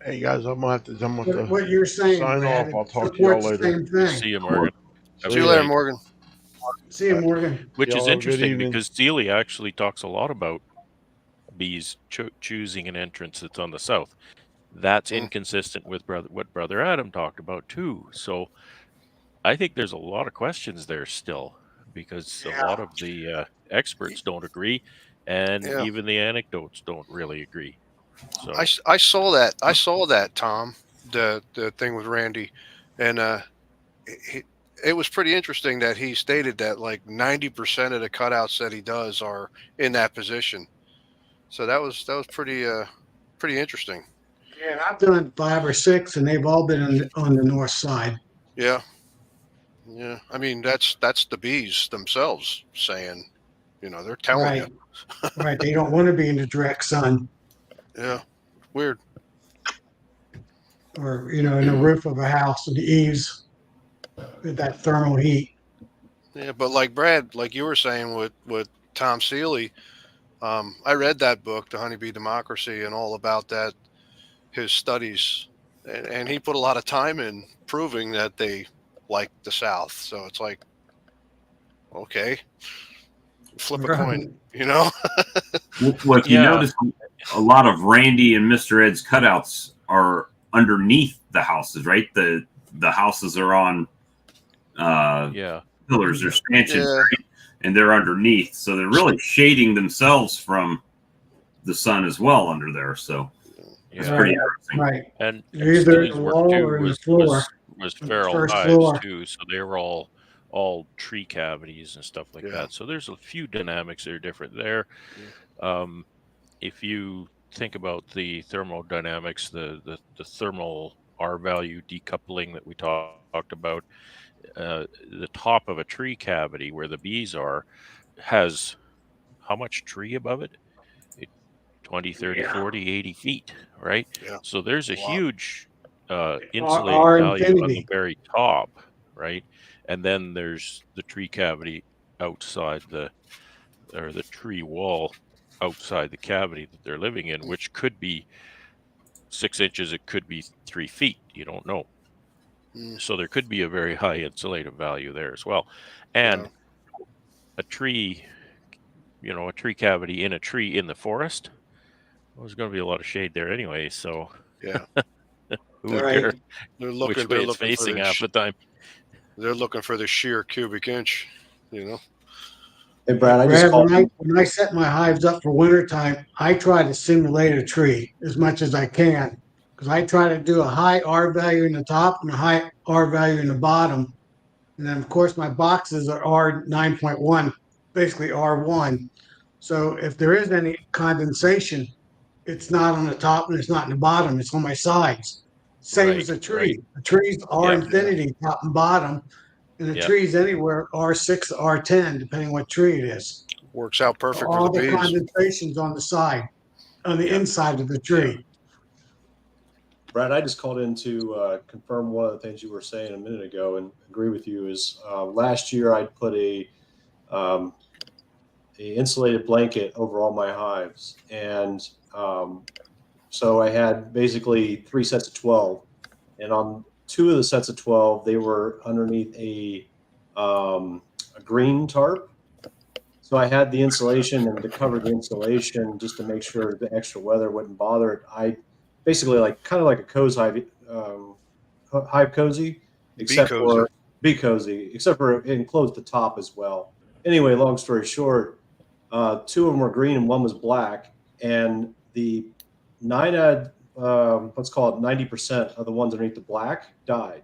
Hey guys, I'm gonna have to What you're saying, sign Brad, off. I'll talk to y'all supports the later. same thing. See you, Morgan. See you later, Morgan. See you, Morgan. Which Y'all is have a good interesting evening. because Seeley actually talks a lot about bees choosing an entrance that's on the south. That's inconsistent with what Brother Adam talked about too. So I think there's a lot of questions there still because a lot of the experts don't agree, and even the anecdotes don't really agree. So I saw that. I saw that, Tom, the thing with Randy, and it was pretty interesting that he stated that like 90% of the cutouts that he does are in that position. So that was pretty interesting. Yeah, and I've done 5 or 6, and they've all been on the north side. Yeah. Yeah. I mean, that's the bees themselves saying, they're telling you. Right. They don't want to be in the direct sun. Yeah. Weird. Or, in the roof of a house, or the eaves with that thermal heat. Yeah, but like Brad, like you were saying with Tom Seeley, I read that book, The Honeybee Democracy, and all about that, his studies, and he put a lot of time in proving that they like the South. So it's like, okay, flip a coin, you know? Well, if you notice, a lot of Randy and Mr. Ed's cutouts are underneath the houses, right? The houses are on pillars or stanchions, right? And they're underneath, so they're really shading themselves from the sun as well under there. So it's pretty interesting. Right. And Either in Stillie's the work wall too or in the floor. was feral First hives floor. too, so they were all tree cavities and stuff like that. So there's a few dynamics that are different there. If you think about the thermodynamics, the thermal R value decoupling that we talked about, the top of a tree cavity where the bees are has how much tree above it? 20, 30, 40, 80 feet, right? Yeah. So there's a huge insulating R value on the infinity. very top, right? And then there's the tree cavity outside the tree wall outside the cavity that they're living in, which could be 6 inches, it could be 3 feet. You don't know. So there could be a very high insulative value there as well. And a tree, a tree cavity in a tree in the forest, there's going to be a lot of shade there anyway. So yeah, who would care they're looking, which way it's facing half the time? They're looking for the sheer cubic inch, Hey, Brad, when I set my hives up for wintertime, I try to simulate a tree as much as I can, because I try to do a high R value in the top and a high R value in the bottom. And then, of course, my boxes are R 9.1, basically R1. So if there is any condensation, it's not on the top and it's not in the bottom. It's on my sides. Same as a tree. A tree's R infinity, top and bottom. And the trees anywhere R6, R10, depending what tree it is. Works out perfect All for the bees. condensation's on the side, on the inside of the tree. Brad, I just called in to confirm one of the things you were saying a minute ago and agree with you. Is last year I'd put a insulated blanket over all my hives, and so I had basically 3 sets of 12, and on 2 of the sets of 12 they were underneath a green tarp. So I had the insulation, and to cover the insulation, just to make sure the extra weather wouldn't bother it, I basically kind of like a cozy hive cozy, except for bee cozy, except for it enclosed the top as well. Anyway, long story short, 2 of them were green and 1 was black, and the let's call it 90% of the ones underneath the black died.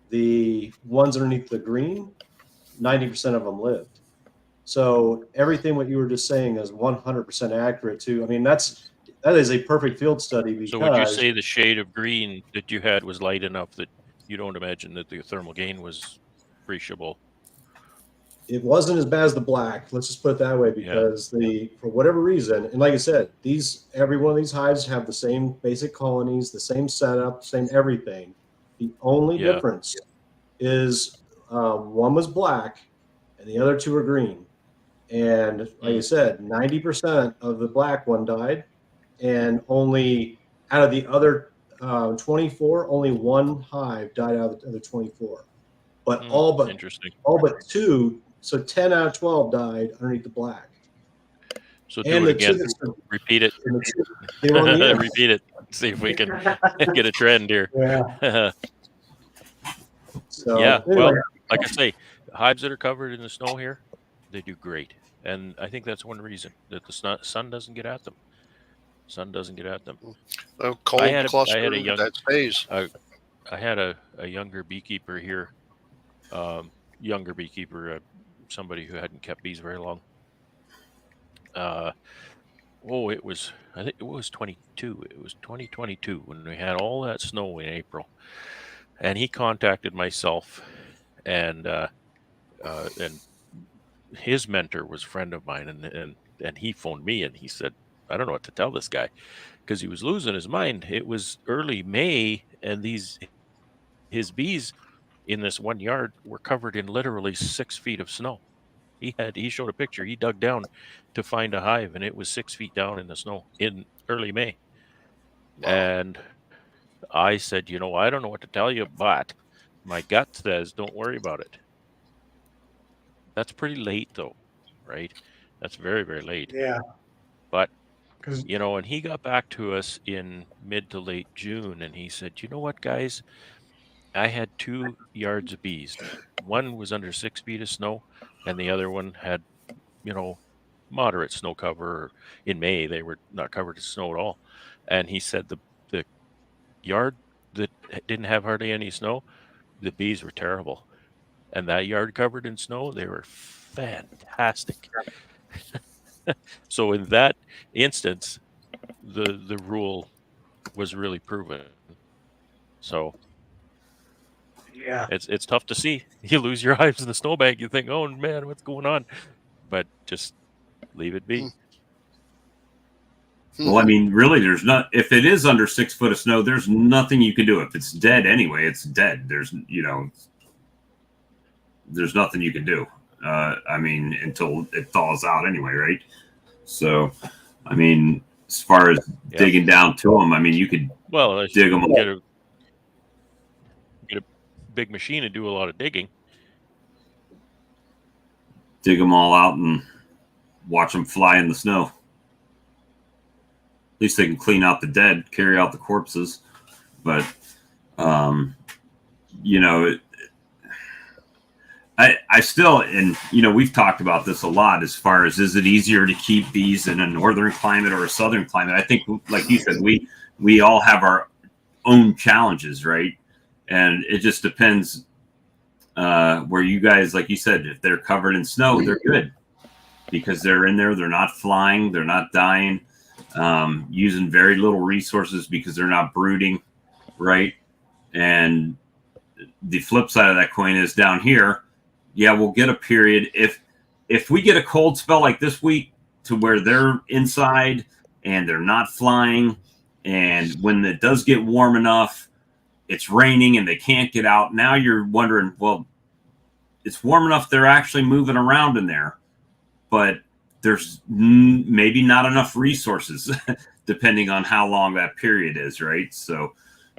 The ones underneath the green, 90% of them lived. So everything what you were just saying is 100% accurate too. I mean, that is a perfect field study. Because, so would you say the shade of green that you had was light enough that you don't imagine that the thermal gain was appreciable? It wasn't as bad as the black. Let's just put it that way, because for whatever reason, and like I said, every one of these hives have the same basic colonies, the same setup, same everything. The only difference is one was black and the other 2 are green. And like I said, 90% of the black one died, and only out of the other 24, only 1 hive died out of the other 24. But all but 2, so 10 out of 12 died underneath the black. So do it again. Repeat it. Repeat it. See if we can get a trend here. So, anyway. Well, like I say, hives that are covered in the snow here, they do great. And I think that's one reason that the sun doesn't get at them. Sun doesn't get at them. Cold cluster that stays. I had a younger beekeeper here, somebody who hadn't kept bees very long. I think it was 22. It was 2022 when we had all that snow in April, and he contacted myself, and his mentor was a friend of mine, and he phoned me and he said, I don't know what to tell this guy, because he was losing his mind. It was early May, and his bees in this one yard were covered in literally 6 feet of snow. He showed a picture. He dug down to find a hive, and it was 6 feet down in the snow in early May. Wow. And I said, I don't know what to tell you, but my gut says don't worry about it. That's pretty late, though, right? That's very, very late. Yeah. But, 'Cause and he got back to us in mid to late June, and he said, you know what, guys? I had 2 yards of bees. One was under 6 feet of snow, and the other one had, moderate snow cover. In May, they were not covered in snow at all. And he said the yard that didn't have hardly any snow, the bees were terrible. And that yard covered in snow, they were fantastic. So in that instance, the rule was really proven. So yeah. it's tough to see. You lose your hives in the snowbank, you think, oh man, what's going on? But just leave it be. Well, I mean, really, there's not. If it is under 6 foot of snow, there's nothing you can do. If it's dead anyway, it's dead. There's there's nothing you can do. I mean, until it thaws out anyway, right? So, I mean, as far as digging down to them, I mean, you could dig them. Get a big machine and do a lot of digging. Dig them all out and watch them fly in the snow. At least they can clean out the dead, carry out the corpses. But, I still, and we've talked about this a lot as far as, is it easier to keep bees in a northern climate or a southern climate? I think, like you said, we all have our own challenges, right? And it just depends where you guys, like you said, if they're covered in snow, they're good because they're in there. They're not flying. They're not dying, using very little resources because they're not brooding, right? And the flip side of that coin is down here. Yeah, we'll get a period. If we get a cold spell like this week to where they're inside and they're not flying, and when it does get warm enough, it's raining and they can't get out. Now you're wondering, well, it's warm enough they're actually moving around in there, but there's maybe not enough resources depending on how long that period is, right? So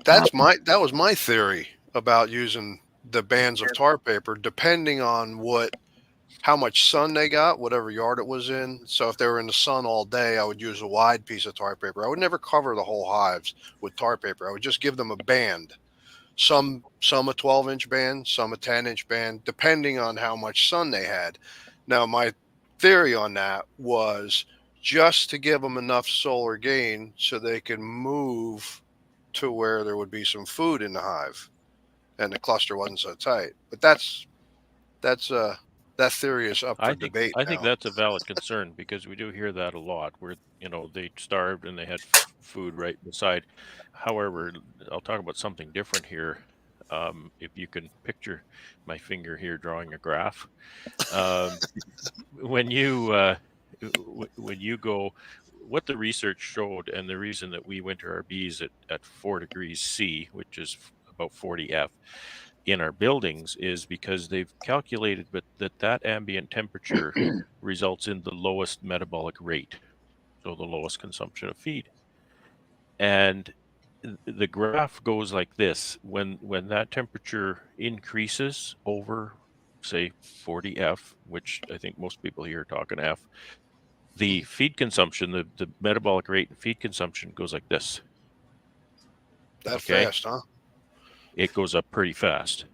that was my theory about using the bands of tar paper, depending on how much sun they got, whatever yard it was in. So if they were in the sun all day, I would use a wide piece of tar paper. I would never cover the whole hives with tar paper. I would just give them a band, some a 12-inch band, some a 10-inch band, depending on how much sun they had. Now, my theory on that was just to give them enough solar gain so they could move to where there would be some food in the hive and the cluster wasn't so tight. But that theory is up for debate. I think that's a valid concern because we do hear that a lot where, they starved and they had food right beside. However, I'll talk about something different here. If you can picture my finger here drawing a graph, when you go, what the research showed, and the reason that we winter our bees at 4 degrees C, which is about 40 F, in our buildings is because they've calculated that ambient temperature results in the lowest metabolic rate, so the lowest consumption of feed. And the graph goes like this: when that temperature increases over, say, 40 F, which I think most people here are talking F, the feed consumption, the metabolic rate and feed consumption goes like this. That fast, huh? It goes up pretty fast.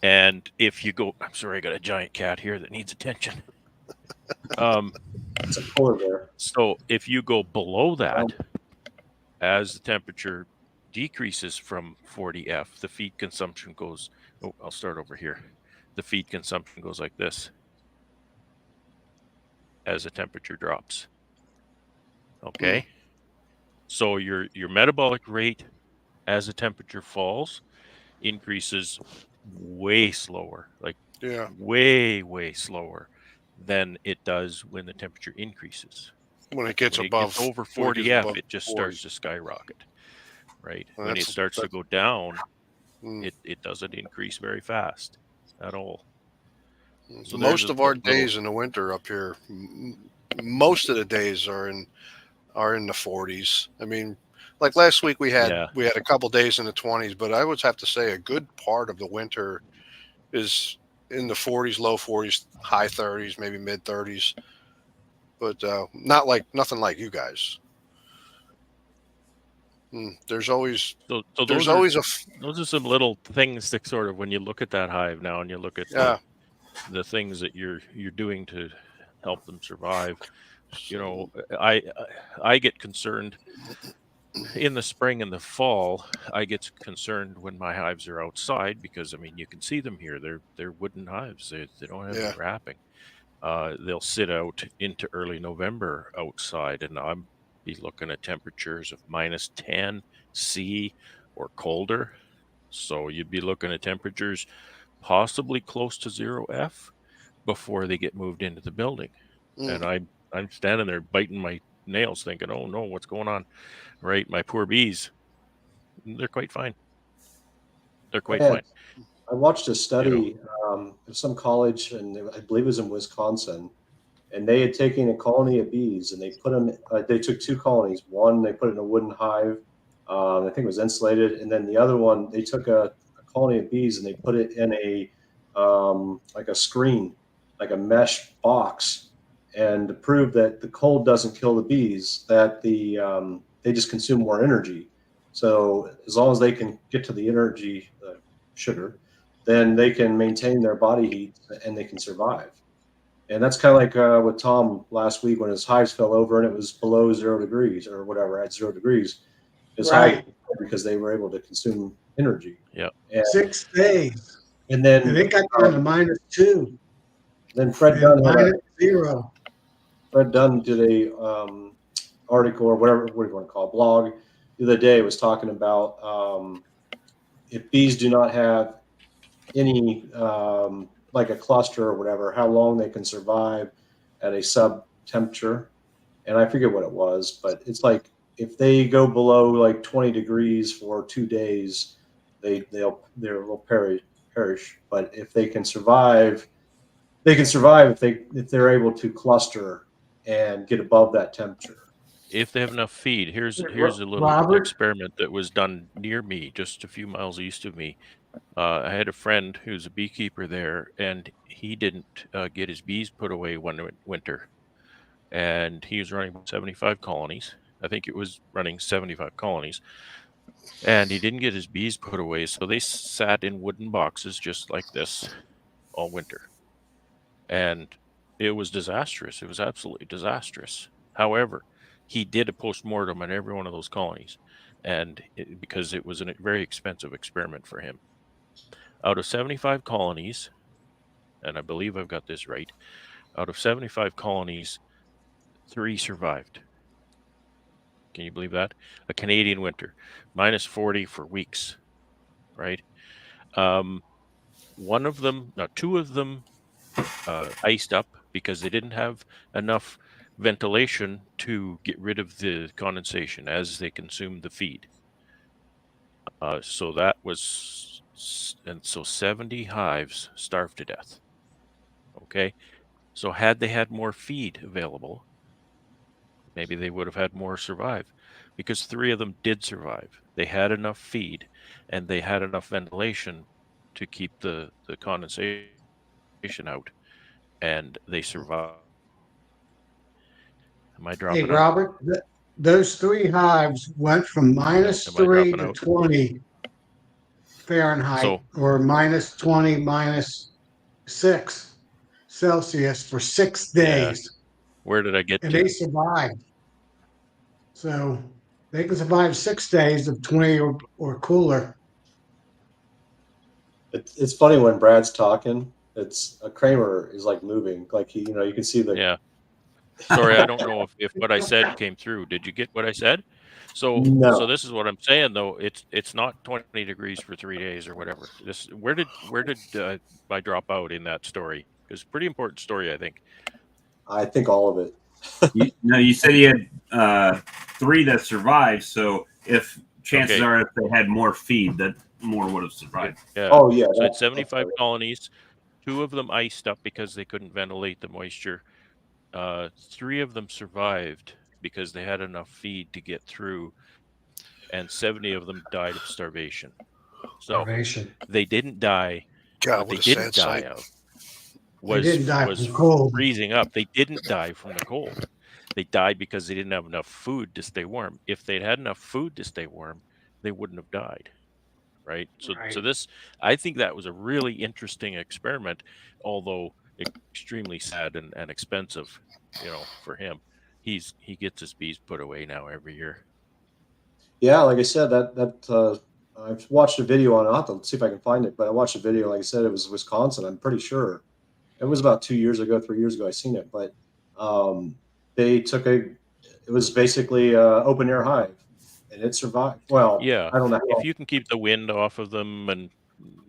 And if you go, I'm sorry, I got a giant cat here that needs attention. It's a polar bear. So if you go below that, as the temperature decreases from 40 F, the feed consumption goes, I'll start over here. The feed consumption goes like this as the temperature drops. Okay? So your metabolic rate as the temperature falls increases way slower, way slower than it does when the temperature increases. When it gets above over 40 F, it just starts to skyrocket, right? Well, when it starts to go down, it doesn't increase very fast at all. So most there's of a our little- days in the winter up here, most of the days are in the 40s. I mean, like last week we had a couple days in the 20s, but I would have to say a good part of the winter is in the 40s, low 40s, high 30s, maybe mid 30s. But nothing like you guys. There's always those are some little things that sort of, when you look at that hive now and you look at the things that you're doing to help them survive. You know, I get concerned in the spring and the fall. I get concerned when my hives are outside, because I mean, you can see them here. They're wooden hives. They don't have any wrapping. They'll sit out into early November outside, and I'm be looking at temperatures of -10 C or colder. So you'd be looking at temperatures possibly close to 0 F before they get moved into the building. And I'm standing there biting my nails thinking, oh no, what's going on? Right? My poor bees, they're quite fine. They're quite fine. I watched a study of some college, and I believe it was in Wisconsin, and they had taken a colony of bees and they put them, they took 2 colonies. One, they put it in a wooden hive. I think it was insulated. And then the other one, they took a colony of bees and they put it in a, like a screen, like a mesh box. And to prove that the cold doesn't kill the bees, that they just consume more energy. So as long as they can get to the energy, sugar, then they can maintain their body heat and they can survive. And that's kind of like with Tom last week when his hives fell over and it was below 0 degrees or whatever, at 0 degrees. His hive, because they were able to consume energy. Yeah. And, 6 days. And then they got down to -2. Then Fred Dunn -0. Fred Dunn did a article or whatever, what do you want to call it, blog the other day, was talking about if bees do not have any like a cluster or whatever, how long they can survive at a sub temperature. And I forget what it was, but it's like if they go below like 20 degrees for 2 days, they'll perish. But if they can survive, if they're able to cluster and get above that temperature. If they have enough feed. Here's a little experiment that was done near me, just a few miles east of me. I had a friend who's a beekeeper there, and he didn't get his bees put away one winter. And he was running 75 colonies. I think it was running 75 colonies. And he didn't get his bees put away, so they sat in wooden boxes just like this all winter. And it was disastrous. It was absolutely disastrous. However, he did a post-mortem on every one of those colonies, and because it was a very expensive experiment for him. Out of 75 colonies, and I believe I've got this right, out of 75 colonies, 3 survived. Can you believe that? A Canadian winter, -40 for weeks, right? One of them, no, 2 of them iced up because they didn't have enough ventilation to get rid of the condensation as they consumed the feed. So that was, and so 70 hives starved to death. Okay. So had they had more feed available, maybe they would have had more survive, because 3 of them did survive. They had enough feed and they had enough ventilation to keep the condensation out, and they survived. Am I dropping out? Hey, Robert, those 3 hives went from -3 to 20 Fahrenheit, or -20, -6 Celsius for 6 days. Yeah. Where did I get and to? they survived. So they can survive 6 days of 20 or cooler. It's funny when Brad's talking. It's a Kramer is like moving, like he, you can see the. Yeah. Sorry, I don't know if what I said came through. Did you get what I said? So this is what I'm saying though. It's not 20 degrees for 3 days or whatever. Where did I drop out in that story? It's a pretty important story, I think. I think all of it. You said you had 3 that survived. So if chances are, if they had more feed, that more would have survived. Yeah. Oh yeah. So it's 75 colonies. 2 of them iced up because they couldn't ventilate the moisture. 3 of them survived because they had enough feed to get through, and 70 of them died of starvation. So Starvation. they didn't die. God, What what they a didn't sad die sight. of They didn't die was from cold. freezing up. They didn't die from the cold. They died because they didn't have enough food to stay warm. If they'd had enough food to stay warm, they wouldn't have died. Right. So Right. this, I think that was a really interesting experiment, although extremely sad and expensive, for him. He gets his bees put away now every year. Yeah, like I said, I've watched a video on it. I'll have to see if I can find it, but I watched a video. Like I said, it was Wisconsin. I'm pretty sure it was about 2 years ago, 3 years ago. I seen it, but they took it was basically an open air hive, and it survived. Well, Yeah, I don't know. if you can keep the wind off of them and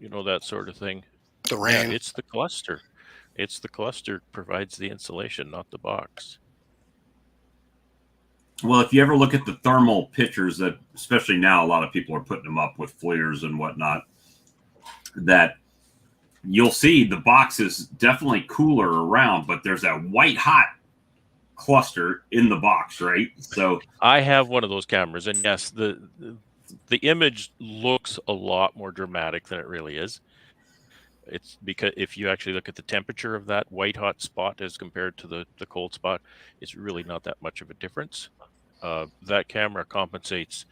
that sort of thing. The Yeah, rain. it's the cluster. It's the cluster provides the insulation, not the box. Well, if you ever look at the thermal pictures that, especially now, a lot of people are putting them up with flares and whatnot, that you'll see the box is definitely cooler around, but there's that white hot cluster in the box, right? So I have one of those cameras, and yes, the image looks a lot more dramatic than it really is. It's because if you actually look at the temperature of that white hot spot as compared to the cold spot, it's really not that much of a difference. That camera compensates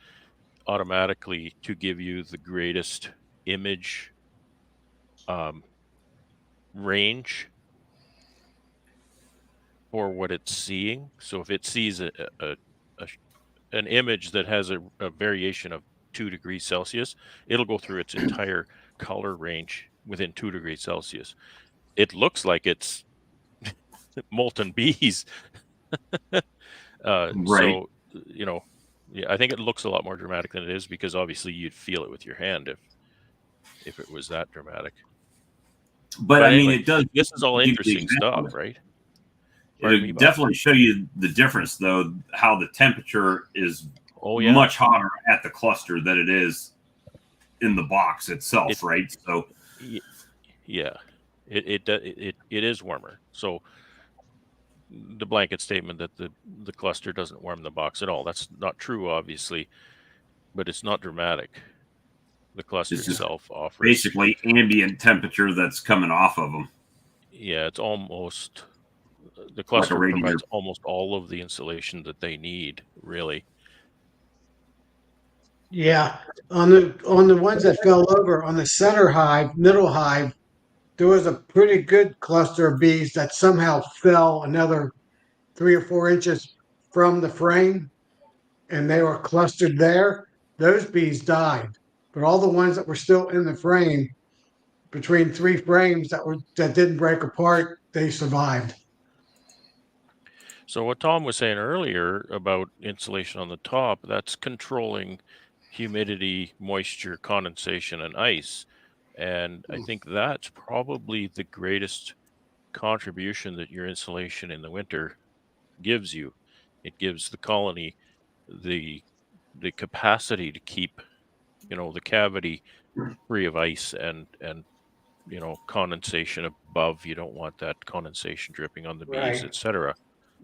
automatically to give you the greatest image range for what it's seeing. So if it sees an image that has a variation of 2 degrees Celsius, it'll go through its entire color range within 2 degrees Celsius. It looks like it's molten bees. Right. So, yeah, I think it looks a lot more dramatic than it is because obviously you'd feel it with your hand if it was that dramatic. But I mean, anyway, it does. this is all give you the interesting example. stuff, right? Pardon me, It'll Bob. definitely show you the difference, though, how the temperature is Oh, yeah. much hotter at the cluster than it is in the box itself, right? So yeah, it is warmer. So the blanket statement that the cluster doesn't warm the box at all, that's not true, obviously, but it's not dramatic. The cluster It's just itself offers basically ambient temperature that's coming off of them. Yeah, it's almost the cluster radiator. provides almost all of the insulation that they need, really. Yeah, on the ones that fell over on the center hive, middle hive, there was a pretty good cluster of bees that somehow fell another 3 or 4 inches from the frame, and they were clustered there. Those bees died, but all the ones that were still in the frame, between 3 frames that didn't break apart, they survived. So what Tom was saying earlier about insulation on the top, that's controlling humidity, moisture, condensation, and ice. And I think that's probably the greatest contribution that your insulation in the winter gives you. It gives the colony the capacity to keep, the cavity free of ice and condensation above. You don't want that condensation dripping on the bees, Right. etc.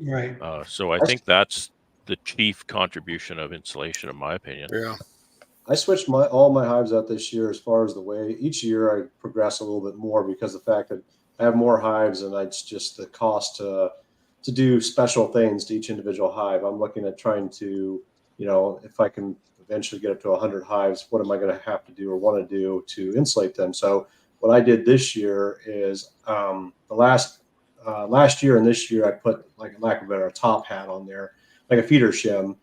Right. So I think that's the chief contribution of insulation, in my opinion. Yeah. I switched all my hives out this year. As far as the way each year I progress a little bit more because the fact that I have more hives and it's just the cost to do special things to each individual hive. I'm looking at trying to, if I can eventually get up to 100 hives, what am I going to have to do or want to do to insulate them? So what I did this year is the last year and this year I put, like, lack of a better, top hat on there, like a feeder shim,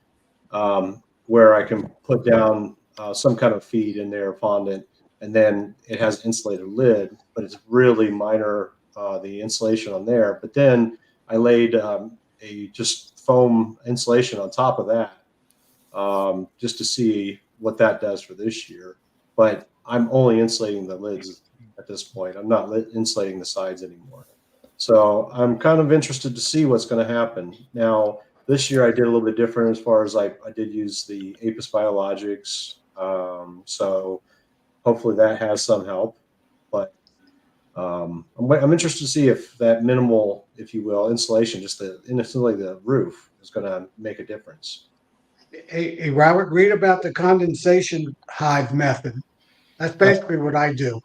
where I can put down some kind of feed in there, fondant, and then it has an insulated lid, but it's really minor, the insulation on there. But then I laid a just foam insulation on top of that, just to see what that does for this year. But I'm only insulating the lids at this point. I'm not insulating the sides anymore. So I'm kind of interested to see what's going to happen. Now, this year I did a little bit different as far as I did use the Apis Biologics. So hopefully that has some help. But I'm interested to see if that minimal, if you will, insulation, just insulating the roof, is going to make a difference. Hey, Robert, read about the condensation hive method. That's basically what I do.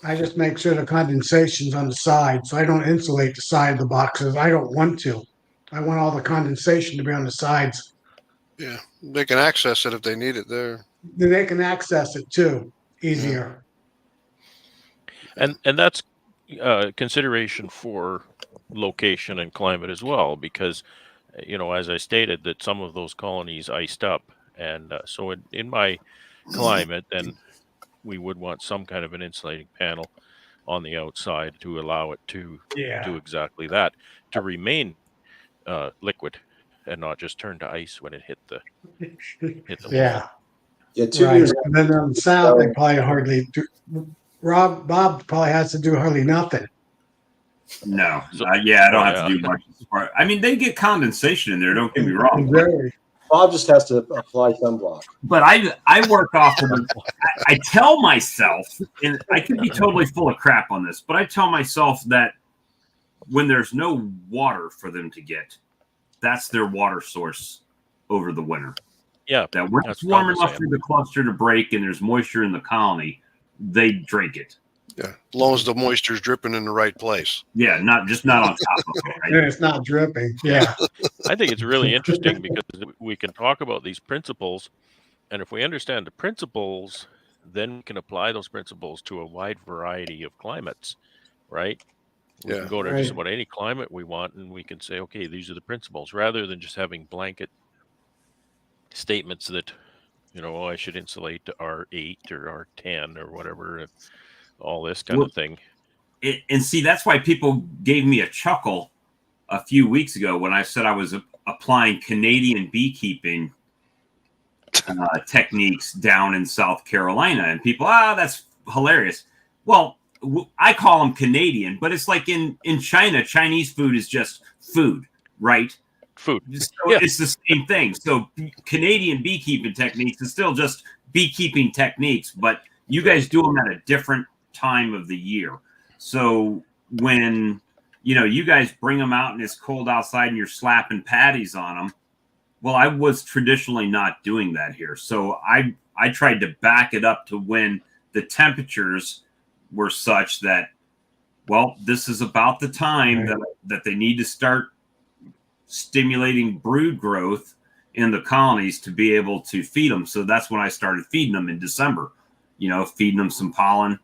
I just make sure the condensation's on the side, so I don't insulate the side of the boxes. I don't want to. I want all the condensation to be on the sides. Yeah, they can access it if they need it there. Then they can access it too, easier. And that's consideration for location and climate as well, because as I stated, that some of those colonies iced up, and so in my climate, then we would want some kind of an insulating panel on the outside to allow it to do exactly that, to remain liquid and not just turn to ice when it hit the wall. Yeah, 2 Right. years. And then on the south, they probably hardly do. Bob probably has to do hardly nothing. No, I don't have to do much. I mean, they get condensation in there. Don't get me wrong. Very. Bob just has to apply sunblock. But I work off of. I tell myself, and I could be totally full of crap on this, but I tell myself that when there's no water for them to get, that's their water source over the winter. Yeah, that when it's warm enough for the cluster to break and there's moisture in the colony, they drink it. Yeah, as long as the moisture's dripping in the right place. Yeah, not on top of it. Right? And it's not dripping. Yeah. I think it's really interesting because we can talk about these principles, and if we understand the principles, then we can apply those principles to a wide variety of climates, right? We can go to just about any climate we want, and we can say, okay, these are the principles, rather than just having blanket statements that, I should insulate to R8 or R10 or whatever, all this kind of thing. And see, that's why people gave me a chuckle a few weeks ago when I said I was applying Canadian beekeeping techniques down in South Carolina. And people, that's hilarious. Well, I call them Canadian, but it's like in China, Chinese food is just food, right? Food. So it's the same thing. So Canadian beekeeping techniques is still just beekeeping techniques, but you guys do them at a different time of the year. So when you guys bring them out and it's cold outside and you're slapping patties on them, well, I was traditionally not doing that here. So I tried to back it up to when the temperatures were such that, well, this is about the time that they need to start stimulating brood growth in the colonies to be able to feed them. So that's when I started feeding them in December, feeding them some pollen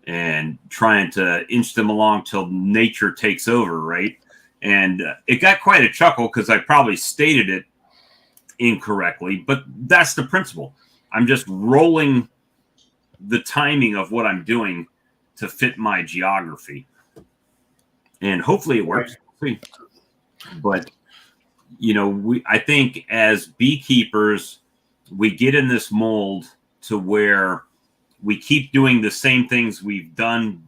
and trying to inch them along till nature takes over, right? And it got quite a chuckle because I probably stated it incorrectly, but that's the principle. I'm just rolling the timing of what I'm doing to fit my geography. And hopefully it works. But I think as beekeepers, we get in this mold to where we keep doing the same things we've done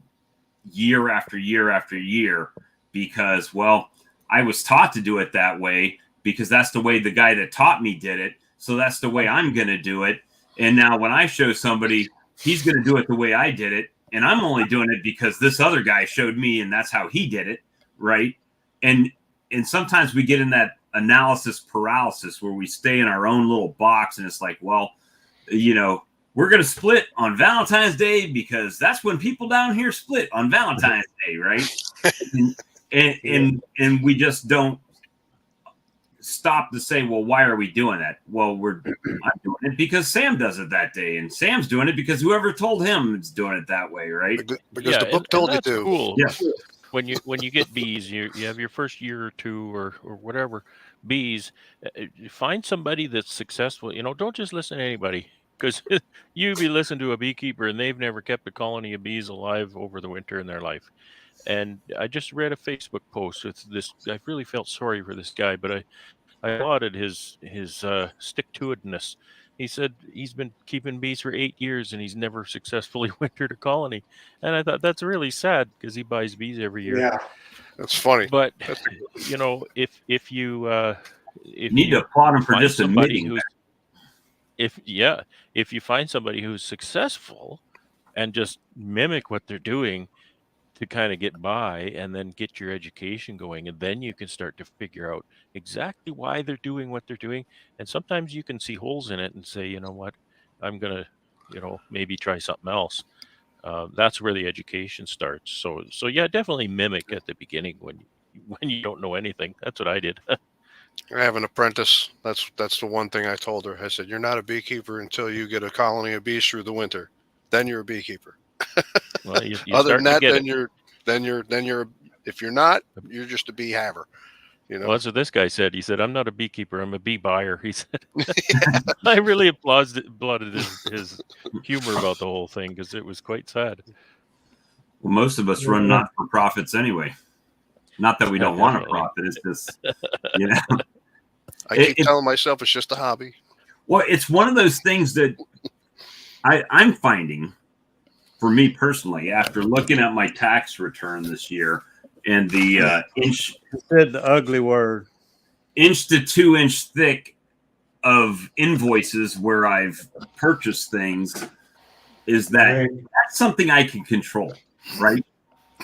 year after year after year because, well, I was taught to do it that way because that's the way the guy that taught me did it. So that's the way I'm going to do it. And now when I show somebody, he's going to do it the way I did it. And I'm only doing it because this other guy showed me and that's how he did it. Right. And sometimes we get in that analysis paralysis where we stay in our own little box and it's like, well, we're going to split on Valentine's Day because that's when people down here split on Valentine's Day, right? and we just don't stop to say, well, why are we doing that? Well, I'm doing it because Sam does it that day, and Sam's doing it because whoever told him is doing it that way, right? Because the book told you to. Cool. Yeah. When you get bees, you have your first year or two or whatever bees. Find somebody that's successful. Don't just listen to anybody. Because you be listening to a beekeeper and they've never kept a colony of bees alive over the winter in their life. And I just read a Facebook post with this. I really felt sorry for this guy, but I applauded his stick-to-itness. He said he's been keeping bees for 8 years and he's never successfully wintered a colony. And I thought that's really sad because he buys bees every year. Yeah, that's funny. But if you need to applaud him for just admitting if you find somebody who's successful, and just mimic what they're doing to kind of get by, and then get your education going, and then you can start to figure out exactly why they're doing what they're doing. And sometimes you can see holes in it and say, you know what, I'm gonna, maybe try something else. That's where the education starts. So yeah, definitely mimic at the beginning when you don't know anything. That's what I did. I have an apprentice. That's the one thing I told her. I said, "You're not a beekeeper until you get a colony of bees through the winter. Then you're a beekeeper. Well, you Other start than to that, get then you're if you're not, you're just a bee haver. Well, that's what this guy said. He said, "I'm not a beekeeper. I'm a bee buyer." He said, I really applauded his humor about the whole thing, because it was quite sad. Well, most of us run not for profits anyway. Not that we don't want to profit. It's just, I keep telling myself it's just a hobby. Well, it's one of those things that I'm finding, for me personally, after looking at my tax return this year and the You said the ugly word. 1 to 2 inch thick of invoices where I've purchased things, is that that's something I can control, right?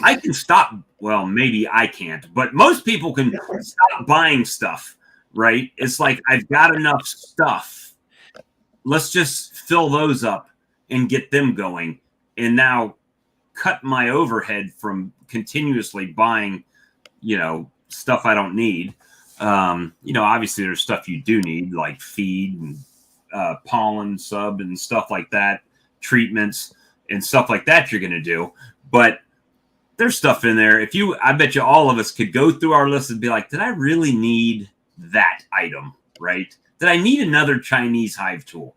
I can stop. Well, maybe I can't, but most people can stop buying stuff, right? It's like, I've got enough stuff. Let's just fill those up and get them going. And now cut my overhead from continuously buying, stuff I don't need. Obviously there's stuff you do need, like feed and pollen sub and stuff like that, treatments and stuff like that you're going to do. But there's stuff in there. I bet you all of us could go through our list and be like, did I really need that item, right? Did I need another Chinese hive tool?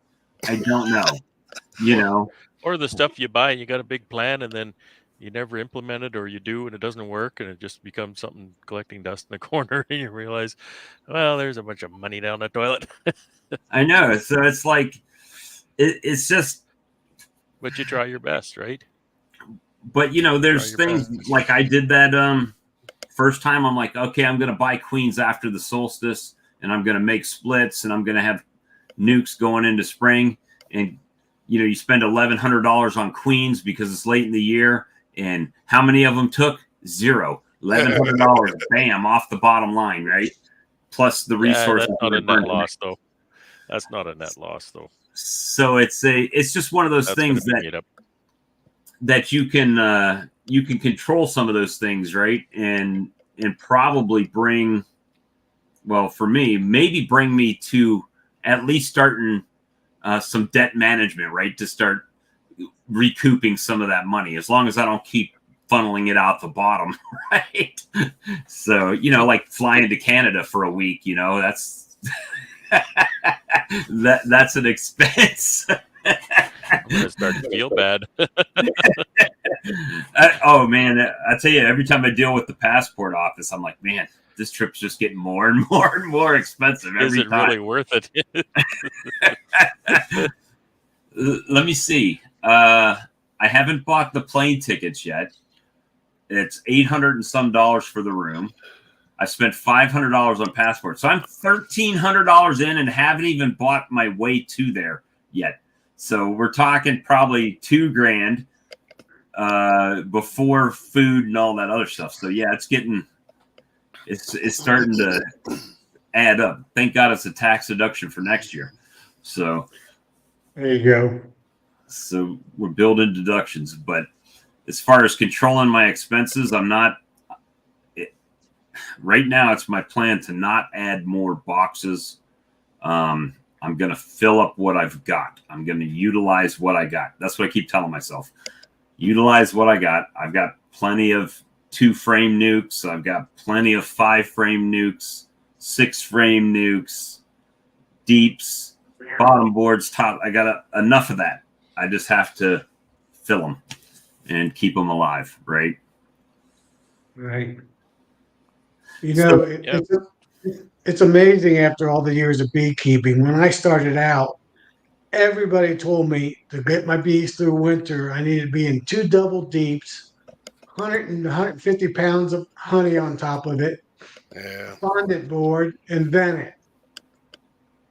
I don't know, Or the stuff you buy and you got a big plan and then you never implement it, or you do and it doesn't work, and it just becomes something collecting dust in the corner, and you realize, well, there's a bunch of money down the toilet. I know. So it's like, it's just. But you try your best, right? But there's things like I did that first time. I'm like, okay, I'm going to buy queens after the solstice, and I'm going to make splits, and I'm going to have nukes going into spring. And you spend $1,100 on queens because it's late in the year. And how many of them took? 0. $1,100, bam, off the bottom line, right? Plus the resources. That's not a net loss, though. That's not a net loss, though. So it's just one of those things that you can control some of those things, right? And probably bring, well, for me, maybe bring me to at least starting some debt management, right? To start recouping some of that money, as long as I don't keep funneling it out the bottom, right? So, like flying to Canada for a week, that's that's an expense. I'm going to start to feel bad. Oh man, I tell you, every time I deal with the passport office, I'm like, man, this trip's just getting more and more and more expensive every time. Really worth it? Let me see. I haven't bought the plane tickets yet. It's $800 and some for the room. I spent $500 on passport, so I'm $1,300 in and haven't even bought my way to there yet. So we're talking probably $2,000 before food and all that other stuff. So yeah, it's starting to add up. Thank God it's a tax deduction for next year. So there you go. So we're building deductions, but as far as controlling my expenses, I'm not. Right now, it's my plan to not add more boxes. I'm going to fill up what I've got. I'm going to utilize what I got. That's what I keep telling myself. Utilize what I got. I've got plenty of 2-frame nukes. I've got plenty of 5-frame nukes, 6-frame nukes, deeps, bottom boards, top. I got enough of that. I just have to fill them and keep them alive, right? Right. It's amazing after all the years of beekeeping. When I started out, everybody told me to get my bees through winter, I needed to be in 2 double deeps, 100 and 150 pounds of honey on top of it, fondant board, and vent it.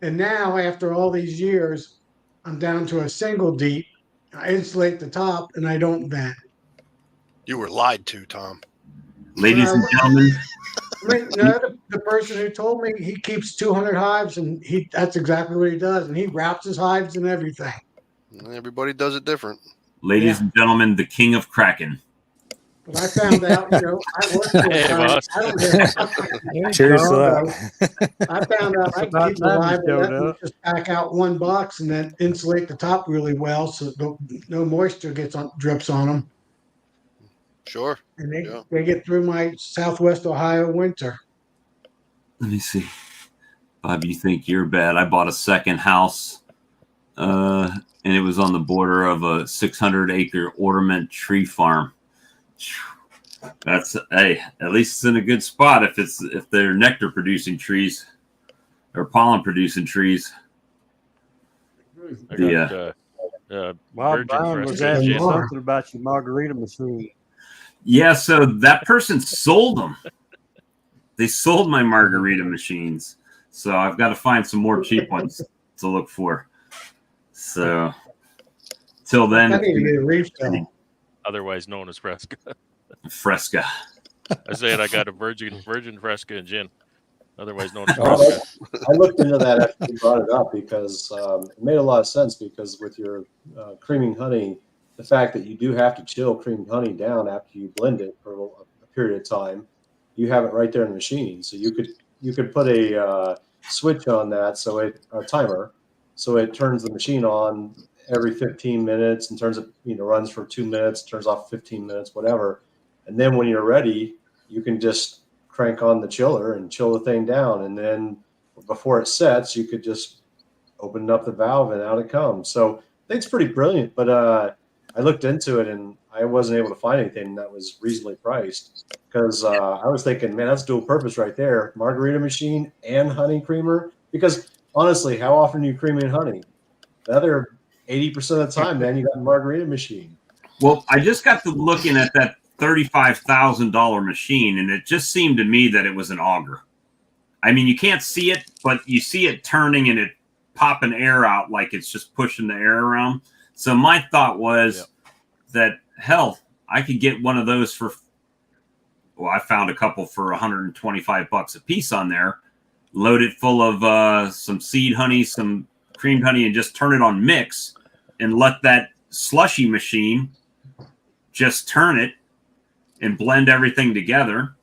And now, after all these years, I'm down to a single deep, I insulate the top and I don't vent. You were lied to, Tom. Ladies and gentlemen, I mean, no, the person who told me he keeps 200 hives and that's exactly what he does. And he wraps his hives and everything. Everybody does it different. ladies and gentlemen, the king of Kraken. But I found out, I work full Hey, time. boss. I don't have Cheers to so that. I found out I About can keep the time you hive showed and let me up. just pack out one box and then insulate the top really well so no moisture drips on them. Sure. And Yeah. they get through my Southwest Ohio winter. Let me see. Bob, you think you're bad. I bought a second house, and it was on the border of a 600-acre ornament tree farm. That's, hey, at least it's in a good spot if they're nectar producing trees or pollen producing trees. I got While virgin Brian was fresca asking gin. something about your margarita machine. Yeah, so that person sold them. They sold my margarita machines. So I've got to find some more cheap ones to look for. So till then, I need to get a refill. Otherwise known as fresca. Fresca. I said I got a virgin fresca and gin, otherwise known as Well, fresca. I looked into that after you brought it up because it made a lot of sense because with your creaming honey, the fact that you do have to chill creamed honey down after you blend it for a period of time, you have it right there in the machine. So you could put a switch on that, so a timer, so it turns the machine on every 15 minutes and turns it, runs for 2 minutes, turns off 15 minutes, whatever. And then when you're ready, you can just crank on the chiller and chill the thing down. And then before it sets, you could just open up the valve and out it comes. So I think it's pretty brilliant, but I looked into it and I wasn't able to find anything that was reasonably priced because I was thinking, man, that's dual purpose right there. Margarita machine and honey creamer. Because honestly, how often are you creaming honey? The other 80% of the time, man, you got a margarita machine. Well, I just got to looking at that $35,000 machine, and it just seemed to me that it was an auger. I mean, you can't see it, but you see it turning and it popping air out like it's just pushing the air around. So my thought was that, hell, I could get one of those for, well, I found a couple for $125 a piece on there, load it full of some seed honey, some creamed honey, and just turn it on mix and let that slushy machine just turn it and blend everything together.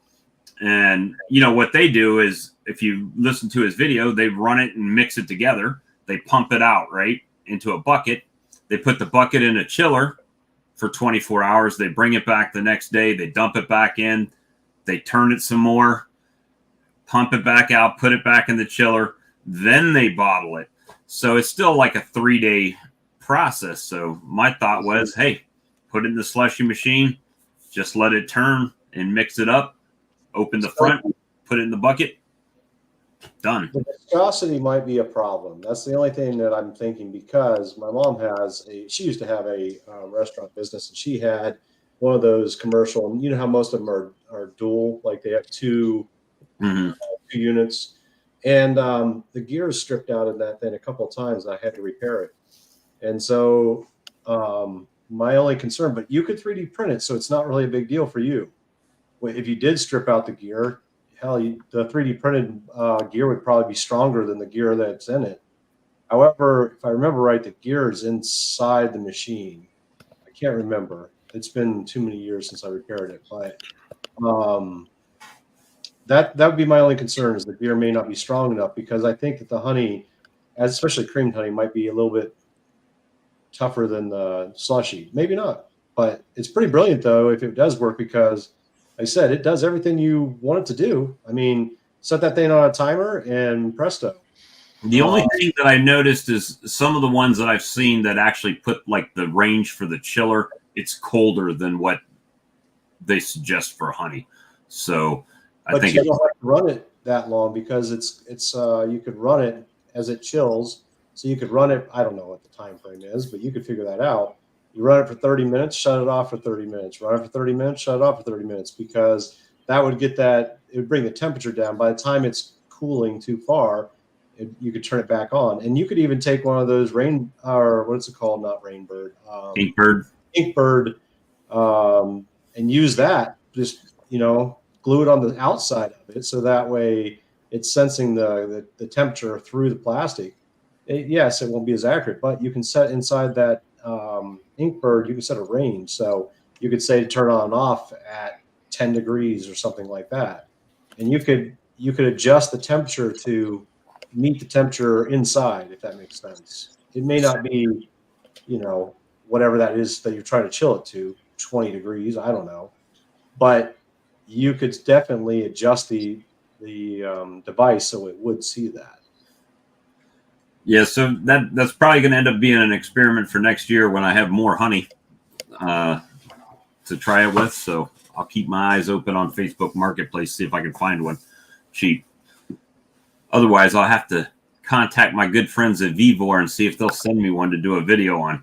And what they do is, if you listen to his video, they run it and mix it together. They pump it out right into a bucket. They put the bucket in a chiller for 24 hours. They bring it back the next day. They dump it back in. They turn it some more, pump it back out, put it back in the chiller. Then they bottle it. So it's still like a 3-day process. So my thought was, hey, put it in the slushy machine, just let it turn and mix it up, open the front, put it in the bucket, done. The viscosity might be a problem. That's the only thing that I'm thinking because my mom she used to have a restaurant business and she had one of those commercial, and you know how most of them are dual, like they have two units. And the gear is stripped out of that thing a couple of times. I had to repair it. And so my only concern, but you could 3D print it, so it's not really a big deal for you. If you did strip out the gear, hell, the 3D printed gear would probably be stronger than the gear that's in it. However, if I remember right, the gear is inside the machine. I can't remember. It's been too many years since I repaired it, but that would be my only concern, is the gear may not be strong enough, because I think that the honey, especially creamed honey, might be a little bit tougher than the slushy. Maybe not, but it's pretty brilliant though if it does work, because like I said, it does everything you want it to do. I mean, set that thing on a timer and presto. The only thing that I noticed is some of the ones that I've seen that actually put like the range for the chiller, it's colder than what they suggest for honey. So I think you don't have to run it that long, because it's you could run it as it chills. So you could run it, I don't know what the time frame is, but you could figure that out. You run it for 30 minutes, shut it off for 30 minutes, run it for 30 minutes, shut it off for 30 minutes, because that would it would bring the temperature down. By the time it's cooling too far, you could turn it back on, and you could even take one of those rain, or what's it called? Not Rainbird, Inkbird, and use that. Just glue it on the outside of it, so that way it's sensing the temperature through the plastic. Yes, it won't be as accurate, but you can set inside that Inkbird. You can set a range, so you could say to turn on and off at 10 degrees or something like that, and you could adjust the temperature to meet the temperature inside, if that makes sense. It may not be, whatever that is that you're trying to chill it to, 20 degrees, I don't know. But you could definitely adjust the device so it would see that. Yeah, so that's probably going to end up being an experiment for next year when I have more honey to try it with. So I'll keep my eyes open on Facebook Marketplace, see if I can find one cheap. Otherwise, I'll have to contact my good friends at Vivor and see if they'll send me one to do a video on.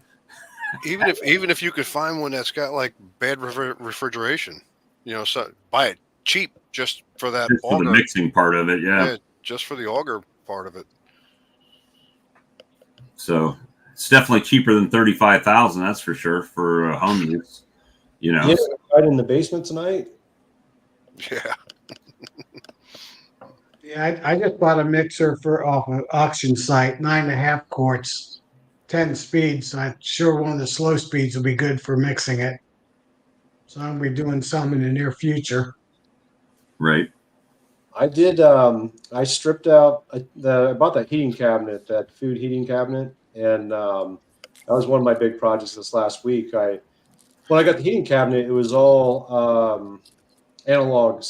Even if you could find one that's got like bad refrigeration, so buy it cheap just for that. Just for the mixing part of it, yeah. Just for the auger part of it. So it's definitely cheaper than $35,000, that's for sure, for home use. Yeah, right in the basement tonight. Yeah. Yeah, I just bought a mixer off an auction site, 9.5 quarts, 10 speeds. I'm sure one of the slow speeds will be good for mixing it. So I'll be doing some in the near future. Right. I did. I stripped out. I bought that heating cabinet, that food heating cabinet, and that was one of my big projects this last week. When I got the heating cabinet, it was all analog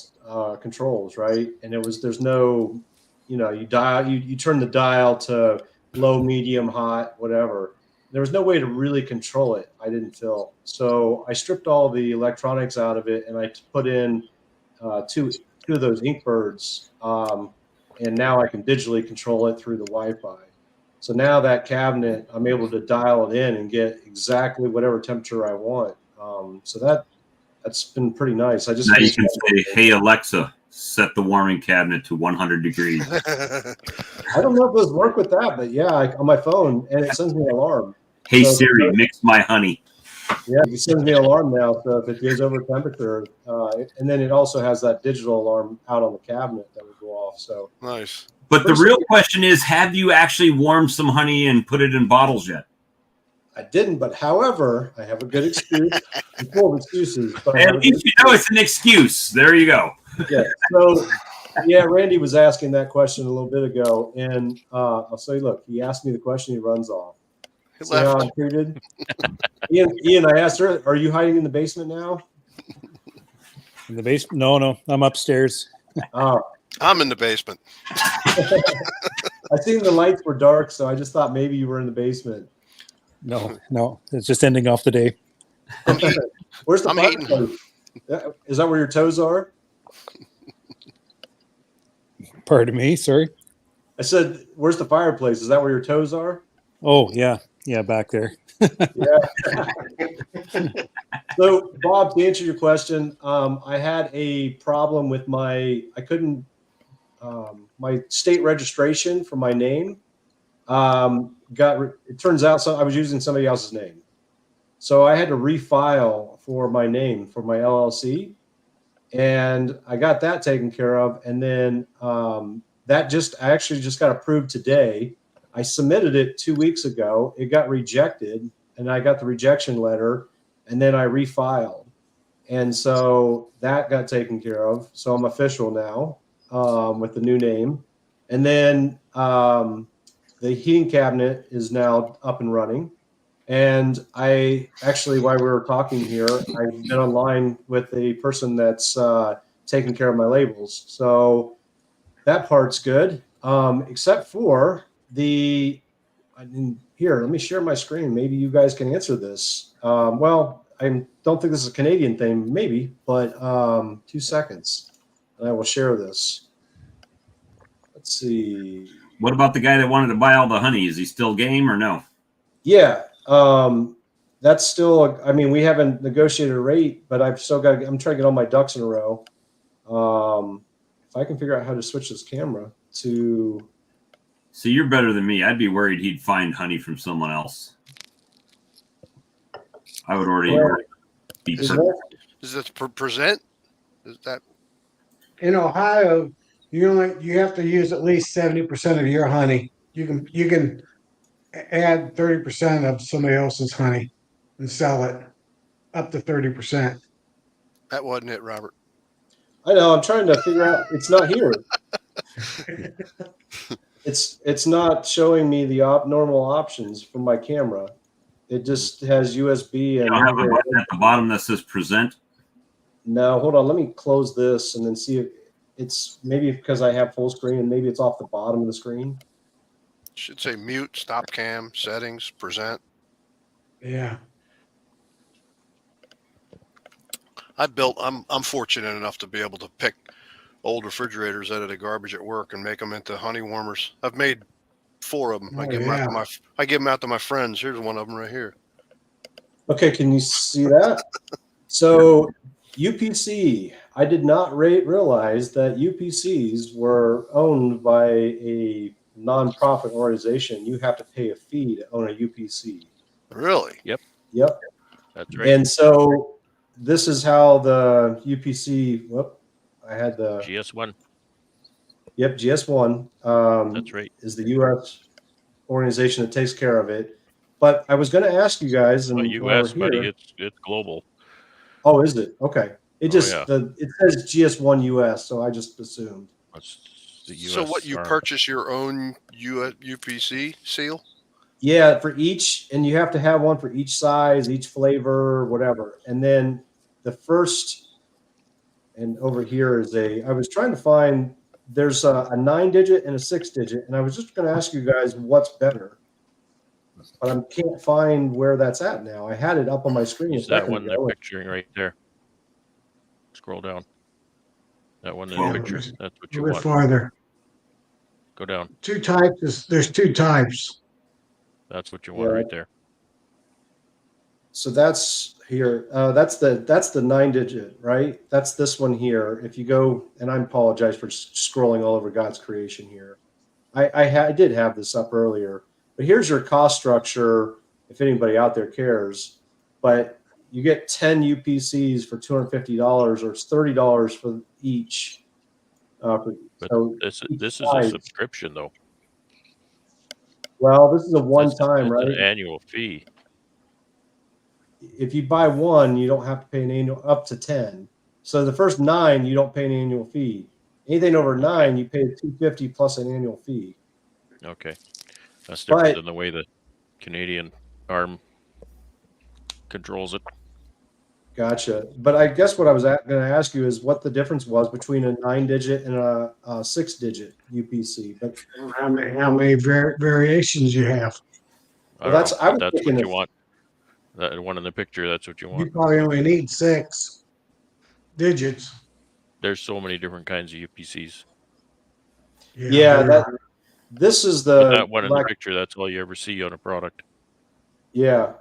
controls, right? And there's no, you turn the dial to low, medium, hot, whatever. There was no way to really control it. I didn't feel. So I stripped all the electronics out of it, and I put in two of those Inkbirds, and now I can digitally control it through the Wi-Fi. So now that cabinet, I'm able to dial it in and get exactly whatever temperature I want. So that's been pretty nice. Now you can say, "Hey Alexa, set the warming cabinet to 100 degrees." I don't know if those work with that, but yeah, on my phone, and it sends me an alarm. Hey Siri, mix my honey. Yeah, it sends me an alarm now. So if it goes over temperature, and then it also has that digital alarm out on the cabinet that would go off. So nice. But the real question is, have you actually warmed some honey and put it in bottles yet? I didn't, but however, I have a good excuse. I'm full of excuses. But at least it's an excuse. There you go. Yeah. So, yeah, Randy was asking that question a little bit ago, and I'll say, look, he asked me the question, he runs off. See how I'm treated? Ian, I asked her, are you hiding in the basement now? In the basement? No, I'm upstairs. I'm in the basement. I seen the lights were dark, so I just thought maybe you were in the basement. No, it's just ending off the day. Where's the fireplace? Is that where your toes are? Pardon me, sorry. I said, where's the fireplace? Is that where your toes are? Oh, yeah, back there. Yeah. So, Bob, to answer your question, I had a problem with my state registration for my name. It turns out I was using somebody else's name. So I had to refile for my name for my LLC, and I got that taken care of. And then I actually just got approved today. I submitted it 2 weeks ago. It got rejected, and I got the rejection letter, and then I refiled. And so that got taken care of. So I'm official now with the new name. And then the heating cabinet is now up and running. And I actually, while we were talking here, I've been online with a person that's taking care of my labels. So that part's good, except for here, let me share my screen. Maybe you guys can answer this. Well, I don't think this is a Canadian thing, maybe, but 2 seconds, and I will share this. Let's see. What about the guy that wanted to buy all the honey? Is he still game or no? Yeah, that's still. I mean, we haven't negotiated a rate, but I'm trying to get all my ducks in a row. If I can figure out how to switch this camera to See, you're better than me. I'd be worried he'd find honey from someone else. I would already be Is this present? Is that In Ohio, you have to use at least 70% of your honey. You can add 30% of somebody else's honey and sell it up to 30%. that wasn't it, Robert? I know. I'm trying to figure out. It's not here. It's not showing me the normal options from my camera. It just has USB You and. don't have a button at the bottom that says present. No, hold on. Let me close this and then see if it's maybe because I have full screen and maybe it's off the bottom of the screen. Should say mute, stop cam, settings, present. Yeah. I'm fortunate enough to be able to pick old refrigerators out of the garbage at work and make them into honey warmers. I've made 4 of them. I give them out to my friends. Here's one of them right here. Okay, can you see that? So UPC, I did not realize that UPCs were owned by a nonprofit organization. You have to pay a fee to own a UPC. Really? Yep. That's right. And so this is how the UPC. I had the GS1. Yep, GS1. That's right. Is the U.S. organization that takes care of it. But I was going to ask you guys, and U.S. buddy, it's global. Oh, is it? Okay. It just yeah. it says GS1 US, so I just assumed. That's the US. So what, you arm. purchase your own UPC seal? Yeah, for each, and you have to have one for each size, each flavor, whatever. And then the first, and over here is I was trying to find, there's a 9-digit and a 6-digit, and I was just going to ask you guys what's better. But I can't find where that's at now. I had it up on my screen. Is that one they're picturing right there? Scroll down. That one in the picture. That's what you A bit want. farther. Go down. There's 2 types. That's what you want right there. So that's here. That's the 9-digit, right? That's this one here. If you go, and I apologize for scrolling all over God's creation here. I did have this up earlier, but here's your cost structure. If anybody out there cares, but you get 10 UPCs for $250, or it's $30 for each. But so this is a subscription, though. Well, this is a one-time, right? An annual fee. If you buy one, you don't have to pay an annual up to 10. So the first 9, you don't pay an annual fee. Anything over 9, you pay $250 plus an annual fee. Okay, that's different than the way the Canadian arm controls it. Gotcha. But I guess what I was going to ask you is what the difference was between a 9-digit and a 6-digit UPC. But how many variations you have? Well, that's what you want. That one in the picture, that's what you want. You probably only need 6 digits. There's so many different kinds of UPCs. Yeah, this is that one in the picture. That's all you ever see on a product. Yeah,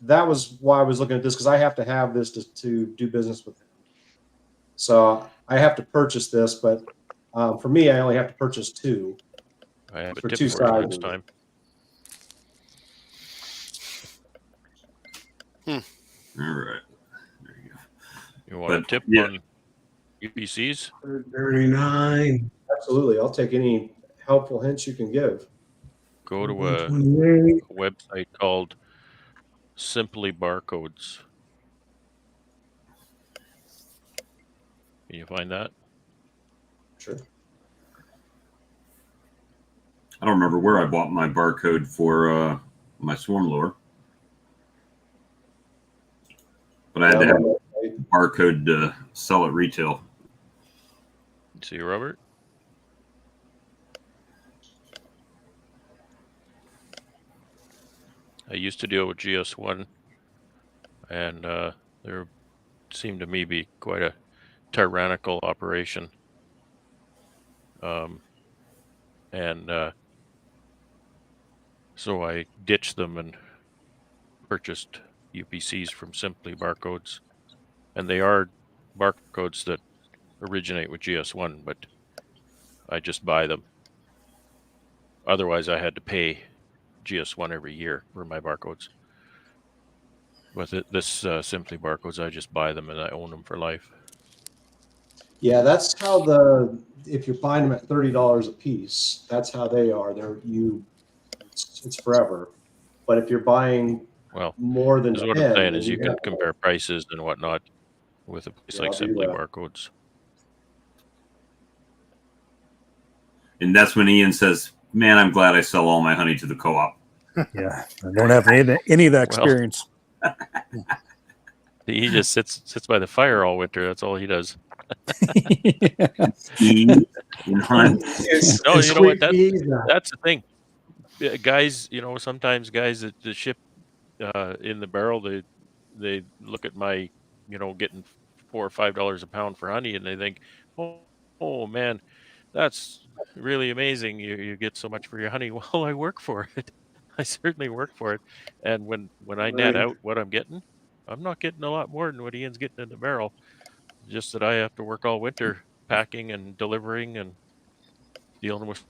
that was why I was looking at this, because I have to have this to do business with them. So I have to purchase this, but for me, I only have to purchase 2. I have for a tip 2 for you sizes. next time. All right. There you go. You want a tip on UPCs? 39. Absolutely. I'll take any helpful hints you can give. Go to a website called Simply Barcodes. Can you find that? Sure. I don't remember where I bought my barcode for my swarm lure. But I had to have a barcode to sell at retail. See, Robert? I used to deal with GS1, and there seemed to me be quite a tyrannical operation. So I ditched them and purchased UPCs from Simply Barcodes, and they are barcodes that originate with GS1, but I just buy them otherwise I had to pay GS1 every year for my barcodes. With this Simply barcodes, I just buy them and I own them for life. Yeah, that's how if you're buying them at $30 a piece, that's how they are. It's forever. But if you're buying more than 10, what I'm saying is you can compare prices and whatnot with a place like Simply barcodes. And that's when Ian says, "Man, I'm glad I sell all my honey to the co-op." Yeah, I don't have any of that experience. He just sits by the fire all winter. That's all he does. Hunt. No, you know what? That's the thing. Guys, sometimes guys that ship in the barrel, they look at my, getting $4 or $5 a pound for honey, and they think, oh man, that's really amazing. You get so much for your honey. Well, I work for it. I certainly work for it. And when I net out what I'm getting, I'm not getting a lot more than what Ian's getting in the barrel. Just that I have to work all winter packing and delivering and dealing with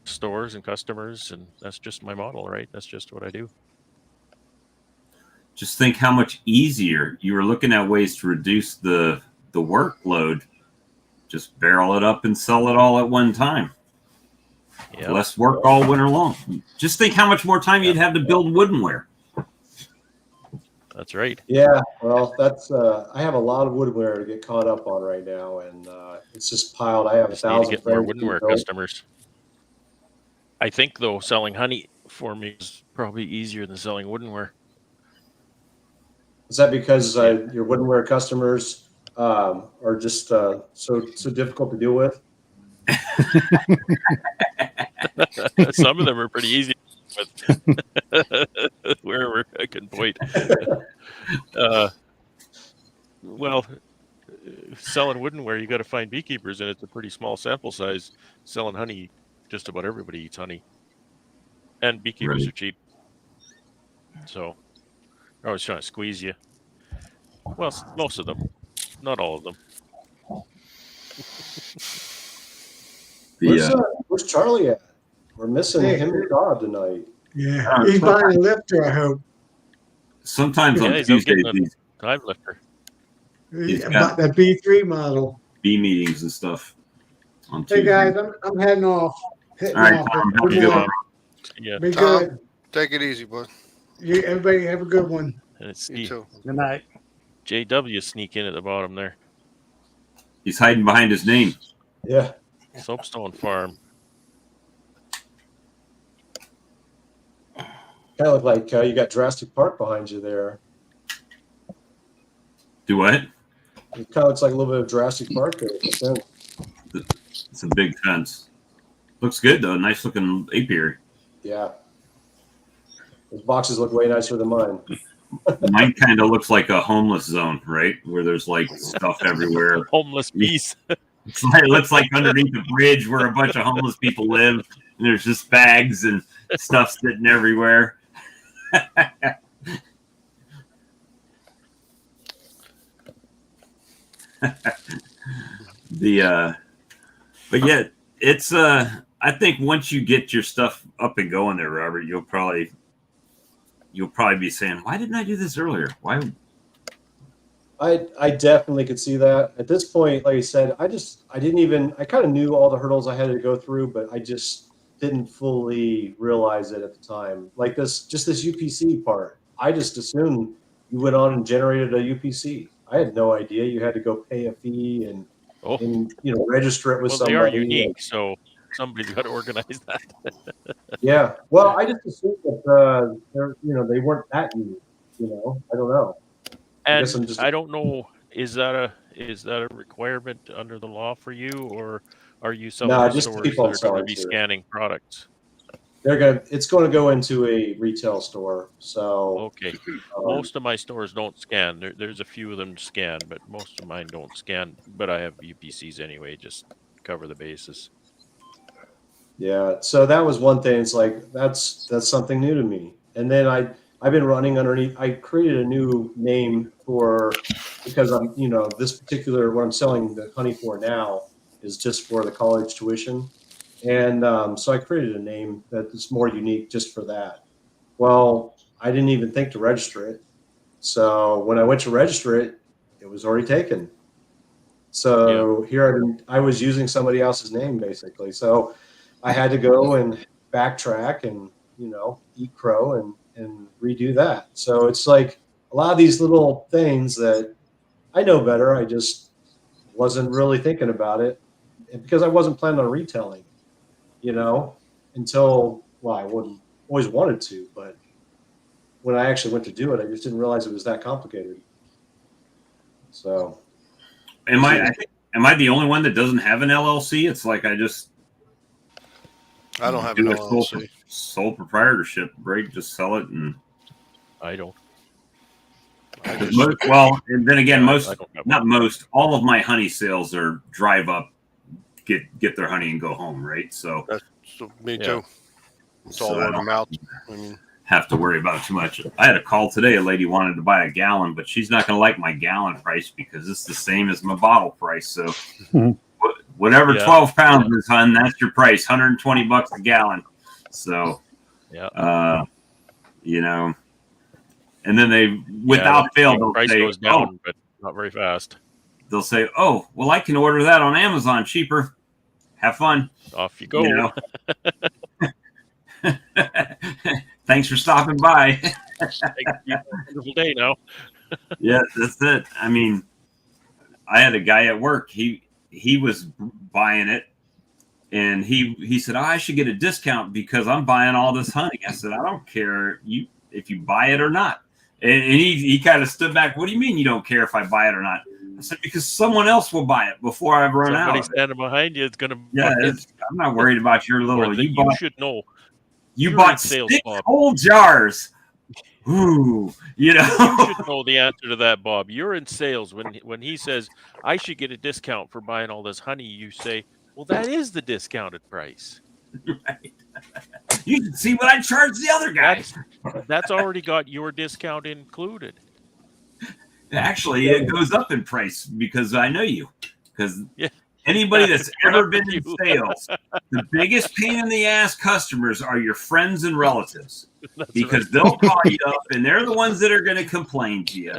stores and customers, and that's just my model, right? That's just what I do. Just think how much easier you were looking at ways to reduce the workload. Just barrel it up and sell it all at one time. Yep. Less work all winter long. Just think how much more time you'd have to build woodenware. That's right. Yeah, well, that's I have a lot of woodenware to get caught up on right now, and it's just piled. I have 1,000 need to get more woodenware customers. I think though, selling honey for me is probably easier than selling woodenware. Is that because your woodenware customers are just so difficult to deal with? Some of them are pretty easy. Wherever I can point. Well, selling woodenware, you got to find beekeepers, and it's a pretty small sample size. Selling honey, just about everybody eats honey, and beekeepers are cheap. So they're always trying to squeeze you. Well, most of them, not all of them. Where's Charlie at? We're missing him and God tonight. Yeah, he's buying a lifter, I hope. Sometimes on Tuesdays, hive lifter. He's got that B3 model. Bee meetings and stuff. On Hey guys, I'm heading off. All right, Tom, have a good one. Yeah. Be Tom, good. Take it easy, bud. Everybody have a good one. And it's You too. Good night. JW sneak in at the bottom there. He's hiding behind his name. Yeah. Soapstone Farm. Kind of look like you got Jurassic Park behind you there. Do what? It kind of looks like a little bit of Jurassic Park there. It's a big fence. Looks good though. Nice looking apiary. Yeah. Those boxes look way nicer than mine. Mine kind of looks like a homeless zone, right? Where there's like stuff everywhere. Homeless bees. It looks like underneath the bridge where a bunch of homeless people live, and there's just bags and stuff sitting everywhere. But yeah, it's I think once you get your stuff up and going there, Robert, you'll probably be saying, why didn't I do this earlier? Why? I definitely could see that. At this point, like I said, I kind of knew all the hurdles I had to go through, but I just didn't fully realize it at the time. Like this UPC part, I just assumed you went on and generated a UPC. I had no idea you had to go pay a fee and register it with somebody. They are unique, so somebody's got to organize that. Yeah. Well, I just assumed that they weren't that unique. I don't know. And I don't know. Is that a requirement under the law for you, or are you selling to stores that are going to be scanning products? It's going to go into a retail store. So okay, most of my stores don't scan. There's a few of them scan, but most of mine don't scan. But I have UPCs anyway, just cover the bases. Yeah, so that was one thing. It's like that's something new to me. And then I've been running underneath. I created a new name because I'm this particular what I'm selling the honey for now is just for the college tuition. And so I created a name that is more unique just for that. Well, I didn't even think to register it. So when I went to register it, it was already taken. So here I was using somebody else's name basically. So I had to go and backtrack and, eat crow and redo that. So it's like a lot of these little things that I know better. I just wasn't really thinking about it because I wasn't planning on retelling, until, I wouldn't always wanted to, but when I actually went to do it, I just didn't realize it was that complicated. So am I the only one that doesn't have an LLC? It's like I don't have an LLC. Sole proprietorship, right? Just sell it, and I don't. And then again, all of my honey sales are drive up, get their honey and go home, right? So that's me too. It's all word of mouth. I mean, have to worry about it too much. I had a call today. A lady wanted to buy a gallon, but she's not going to like my gallon price because it's the same as my bottle price. So whatever 12 pounds is, hun, that's your price, $120 a gallon. So, and then they, without fail, they'll price say, goes down, but not very fast. They'll say, "Oh, well, I can order that on Amazon cheaper. Have fun. Off you go." Thanks for stopping by. Have a wonderful day now. Yeah, that's it. I mean, I had a guy at work. He was buying it, and he said, I should get a discount because I'm buying all this honey. I said, I don't care if you buy it or not. And he kind of stood back. What do you mean you don't care if I buy it or not? I said, because someone else will buy it before I've run out. Somebody standing behind you is going to. Yeah, I'm not worried about your little. You should know. You bought sales, 6 Bob. whole jars. Ooh, You should know the answer to that, Bob. You're in sales. When he says, I should get a discount for buying all this honey, you say, well, that is the discounted price. Right. You can see what I charge the other guys. That's already got your discount included. Actually, it goes up in price because I know you. Because anybody that's ever been in sales, the biggest pain in the ass customers are your friends and relatives. Because they'll call you up and they're the ones that are going to complain to you.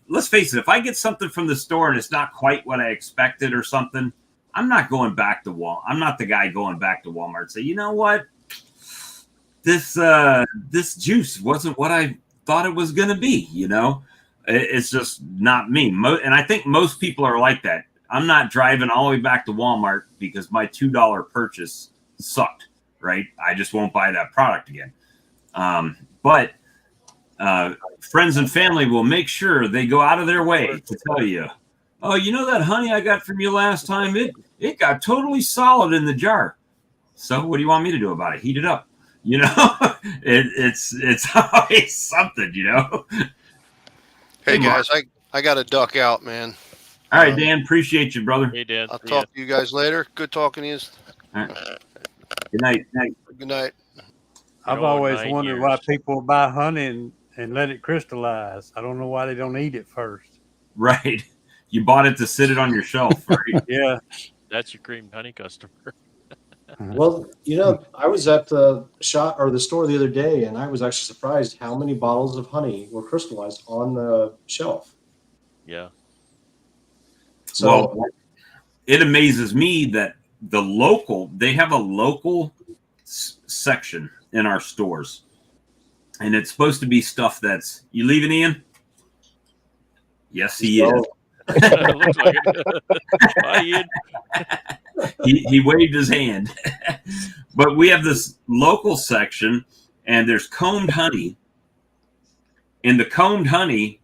Let's face it, if I get something from the store and it's not quite what I expected or something, I'm not going back to Walmart. I'm not the guy going back to Walmart and say, you know what? This juice wasn't what I thought it was going to be, It's just not me. And I think most people are like that. I'm not driving all the way back to Walmart because my $2 purchase sucked, right? I just won't buy that product again. But friends and family will make sure they go out of their way to tell you, oh, that honey I got from you last time, it got totally solid in the jar. So what do you want me to do about it? Heat it up. It's always something, Hey guys, I got to duck out, man. All right, Dan, appreciate you, brother. Hey, Dan. I'll talk to you guys later. Good talking to you. All right. Good night. Good night. I've always wondered why people buy honey and let it crystallize. I don't know why they don't eat it first. Right. You bought it to sit it on your shelf, right? Yeah. That's your creamed honey customer. Well, I was at the shop or the store the other day, and I was actually surprised how many bottles of honey were crystallized on the shelf. Yeah. So it amazes me that they have a local section in our stores, and it's supposed to be stuff that's, you leaving, Ian? Yes, he is. Looks like it. Bye, Ian. He waved his hand. But we have this local section, and there's combed honey, and the combed honey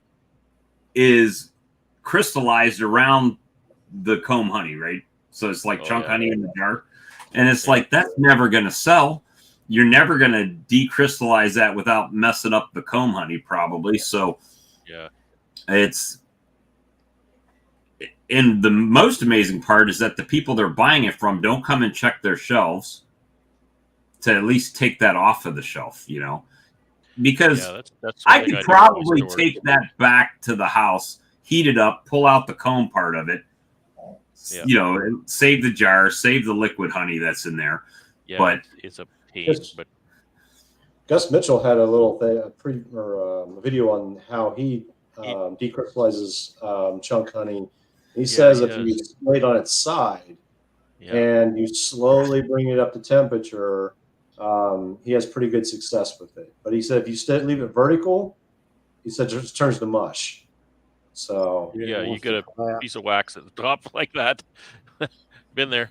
is crystallized around the comb honey, right? So it's like chunk honey in the jar, and it's like, that's never going to sell. You're never going to decrystallize that without messing up the comb honey, probably. So and the most amazing part is that the people they're buying it from don't come and check their shelves to at least take that off of the shelf, because that's I could probably take that back to the house, heat it up, pull out the comb part of it, Yeah. You know, save the jar, save the liquid honey that's in there. Yeah, But it's a pain. Yes. But Gus Mitchell had a little thing, a video on how he decrystallizes chunk honey. He says he if you does. lay it on its side Yeah, and you slowly bring it up to temperature, he has pretty good success with it. But he said if you leave it vertical, he said it just turns to mush. So yeah, you wants get to a collapse. piece of wax at the top like that. Been there.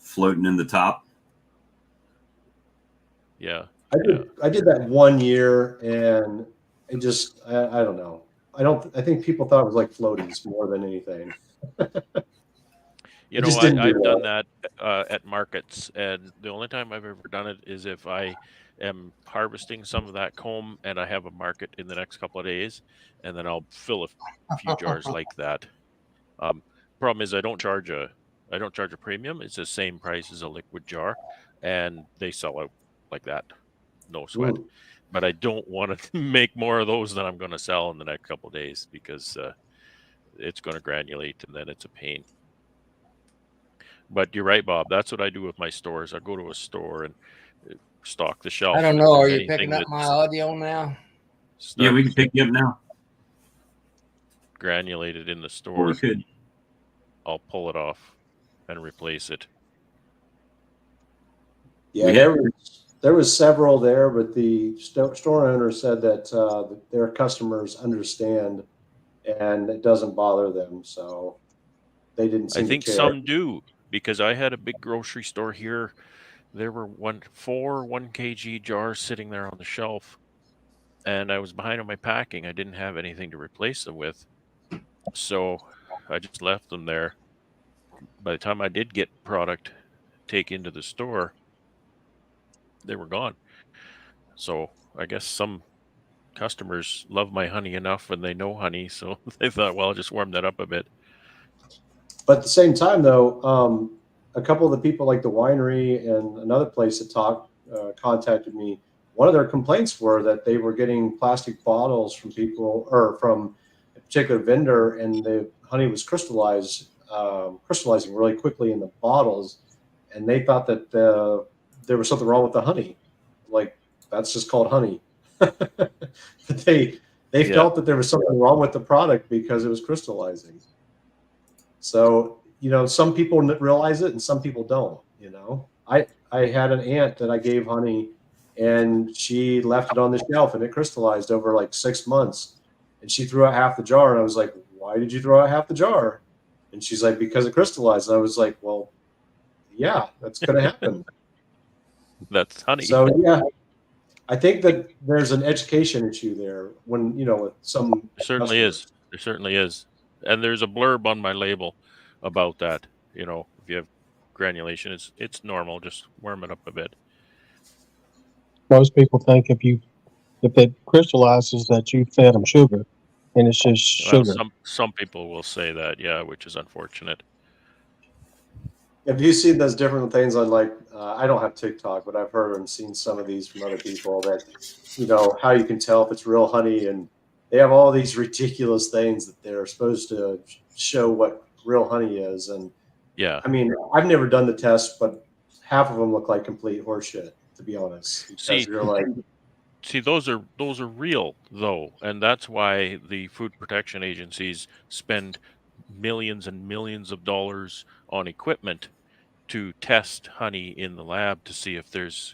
floating in the top. Yeah. I did that 1 year, and it just I don't know. I think people thought it was like floaties more than anything. You It know, just didn't do I've well. done that at markets, and the only time I've ever done it is if I am harvesting some of that comb and I have a market in the next couple of days, and then I'll fill a few jars like that. Problem is I don't charge a premium. It's the same price as a liquid jar, and they sell out like that, no sweat. Mm. But I don't want to make more of those than I'm going to sell in the next couple of days because it's going to granulate, and then it's a pain. But you're right, Bob. That's what I do with my stores. I go to a store and stock the shelf. I don't and if know. Are there's you anything picking up my that's audio now? Yeah, we can pick you up now. granulated in the Or store, we could. I'll pull it off and replace it. Yeah, there was several there, but the store owner said that their customers understand and it doesn't bother them, so they didn't seem I think to care. some do, because I had a big grocery store here. There were 4 1 kg jars sitting there on the shelf, and I was behind on my packing. I didn't have anything to replace them with, so I just left them there. By the time I did get product take into the store, they were gone. So I guess some customers love my honey enough and they know honey, so they thought, well, I'll just warm that up a bit. But at the same time, though, a couple of the people like the winery and another place that contacted me. One of their complaints were that they were getting plastic bottles from people or from a particular vendor, and the honey was crystallizing really quickly in the bottles, and they thought that there was something wrong with the honey. Like, that's just called honey. But they felt that there was something wrong with the product because it was crystallizing. So, you know, some people realize it and some people don't, you know. I had an aunt that I gave honey, and she left it on the shelf and it crystallized over like 6 months, and she threw out half the jar, and I was like, why did you throw out half the jar? And she's like, because it crystallized. And I was like, well, yeah, that's going to happen. That's honey. So, yeah, I think that there's an education issue there when, you know, with some. There certainly customers. is. There certainly is. And there's a blurb on my label about that. You know, if you have granulation, it's normal. Just warm it up a bit. Most people think if it crystallizes that you fed them sugar, and it's just sugar. Well, some people will say that, yeah, which is unfortunate. Have you seen those different things on, like, I don't have TikTok, but I've heard and seen some of these from other people that, you know, how you can tell if it's real honey, and they have all these ridiculous things that they're supposed to show what real honey is. And yeah, I mean, I've never done the test, but half of them look like complete horseshit, to be honest. See, you're like, those are real though, and that's why the food protection agencies spend millions and millions of dollars on equipment to test honey in the lab to see if there's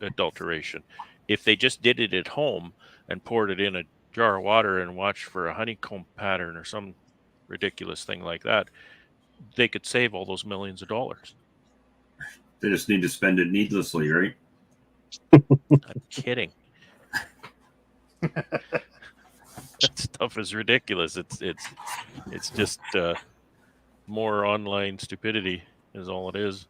adulteration. If they just did it at home and poured it in a jar of water and watched for a honeycomb pattern or some ridiculous thing like that, they could save all those millions of dollars. They just need to spend it needlessly, right? I'm kidding. That stuff is ridiculous. It's just more online stupidity is all it is.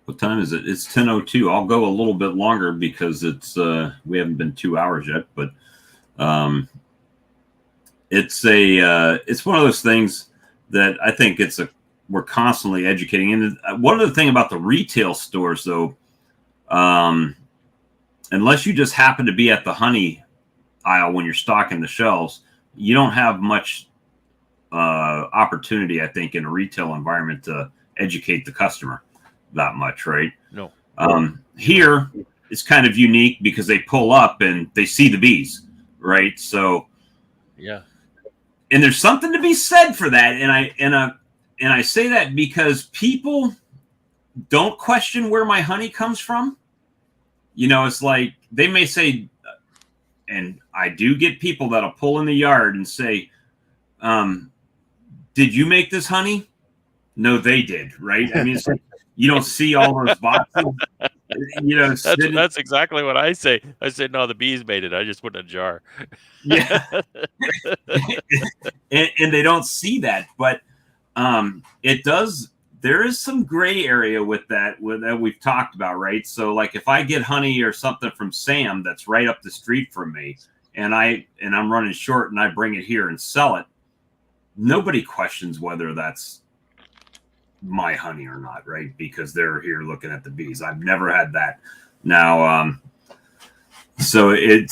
What time is it? It's 10:02. I'll go a little bit longer because it's we haven't been 2 hours yet, but it's one of those things that I think we're constantly educating. And one other thing about the retail stores, though, unless you just happen to be at the honey aisle when you're stocking the shelves, you don't have much opportunity, I think, in a retail environment to educate the customer that much, right? No. Here it's kind of unique because they pull up and they see the bees, right? So yeah, and there's something to be said for that, and I say that because people don't question where my honey comes from. You know, it's like they may say, and I do get people that'll pull in the yard and say, did you make this honey? No, they did, right? I mean, it's like, you don't see all those boxes. You know, that's exactly what I say. I say, no, the bees made it. I just put it in a jar. Yeah. and they don't see that, but it does. There is some gray area with that we've talked about, right? So like if I get honey or something from Sam that's right up the street from me, and I'm running short and I bring it here and sell it, nobody questions whether that's my honey or not, right? Because they're here looking at the bees. I've never had that. Now, so it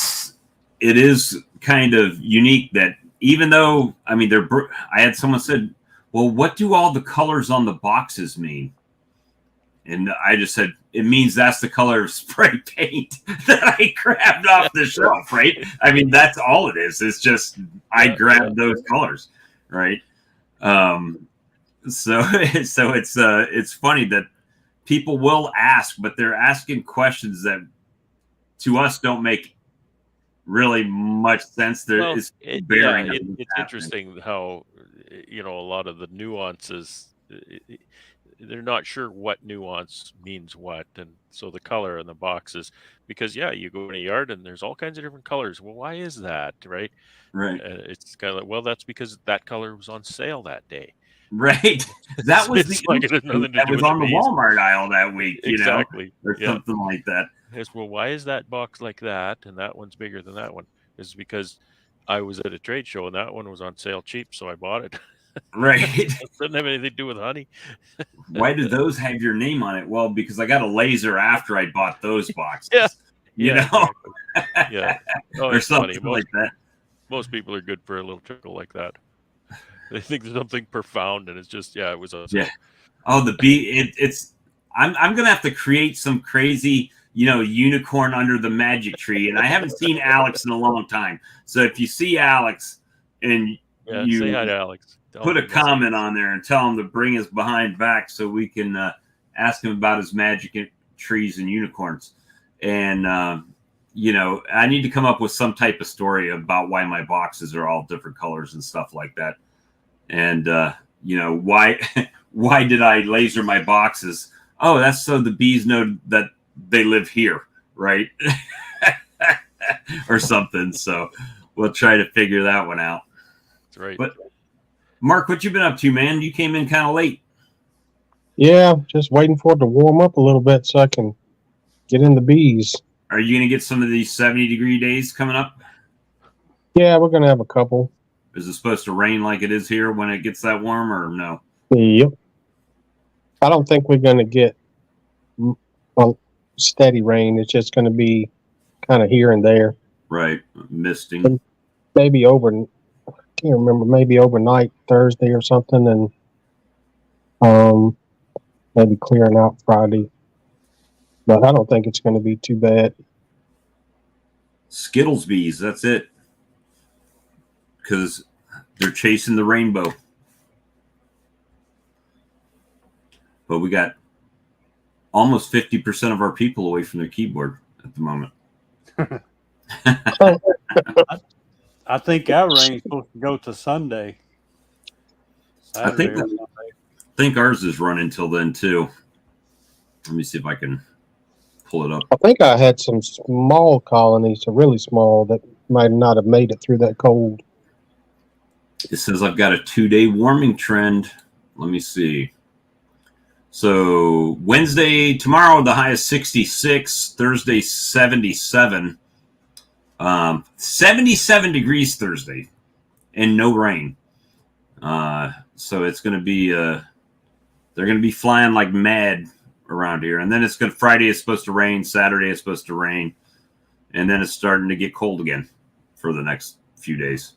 is kind of unique that even though, I mean, I had someone said, well, what do all the colors on the boxes mean? And I just said, it means that's the color of spray paint that I grabbed off the shelf, right? I mean, that's all it is. It's just, I grabbed those colors, right? So it's funny that people will ask, but they're asking questions that to us don't make really much sense. It's interesting how, you know, a lot of the nuances, they're not sure what nuance means what, and so the color in the boxes, because you go in a yard and there's all kinds of different colors. Well, why is that, right? Right. It's kind of like, well, that's because that color was on sale that day. Right. That was that was on the Walmart aisle that week, exactly. Or something like that. Yes, well, why is that box like that and that one's bigger than that one? It's because I was at a trade show and that one was on sale cheap, so I bought it. Right. It doesn't have anything to do with honey. Why do those have your name on it? Well, because I got a laser after I bought those boxes. You know? Exactly. Yeah. Oh, or something like that. Most people are good for a little trickle like that. They think there's something profound, and it's just it was on sale. Yeah. Oh, the bee. I'm gonna have to create some crazy, unicorn under the magic tree, and I haven't seen Alex in a long time. So if you see Alex and you say hi to Alex, put a comment on there and tell him to bring his behind back so we can ask him about his magic trees and unicorns. And I need to come up with some type of story about why my boxes are all different colors and stuff like that. And why did I laser my boxes? Oh, that's so the bees know that they live here, right? Or something. So we'll try to figure that one out. That's right. But Mark, what you been up to, man? You came in kind of late. Yeah, just waiting for it to warm up a little bit so I can get in the bees. Are you going to get some of these 70-degree days coming up? Yeah, we're going to have a couple. Is it supposed to rain like it is here when it gets that warm, or no? Yep. I don't think we're going to get a steady rain. It's just going to be kind of here and there. Right. Misting. Maybe I can't remember, maybe overnight Thursday or something, and maybe clearing out Friday. But I don't think it's going to be too bad. Skittles bees, that's it. Because they're chasing the rainbow. But we got almost 50% of our people away from their keyboard at the moment. I think our rain's supposed to go to Sunday. I think ours is running till then too. Let me see if I can pull it up. I think I had some small colonies, really small, that might not have made it through that cold. It says I've got a 2-day warming trend. Let me see. So tomorrow the high is 66, Thursday 77. 77 degrees Thursday and no rain. So it's going to be they're going to be flying like mad around here. And then Friday is supposed to rain, Saturday is supposed to rain, and then it's starting to get cold again for the next few days.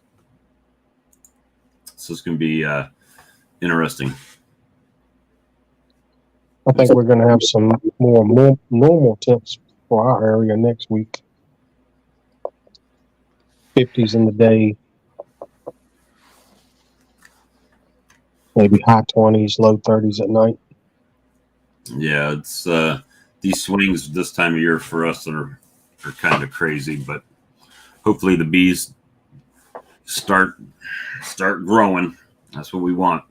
So it's going to be interesting. I think we're going to have some more normal temps for our area next week. 50s in the day, maybe high 20s, low 30s at night. Yeah, it's these swings this time of year for us are kind of crazy, but hopefully the bees start growing. That's what we want.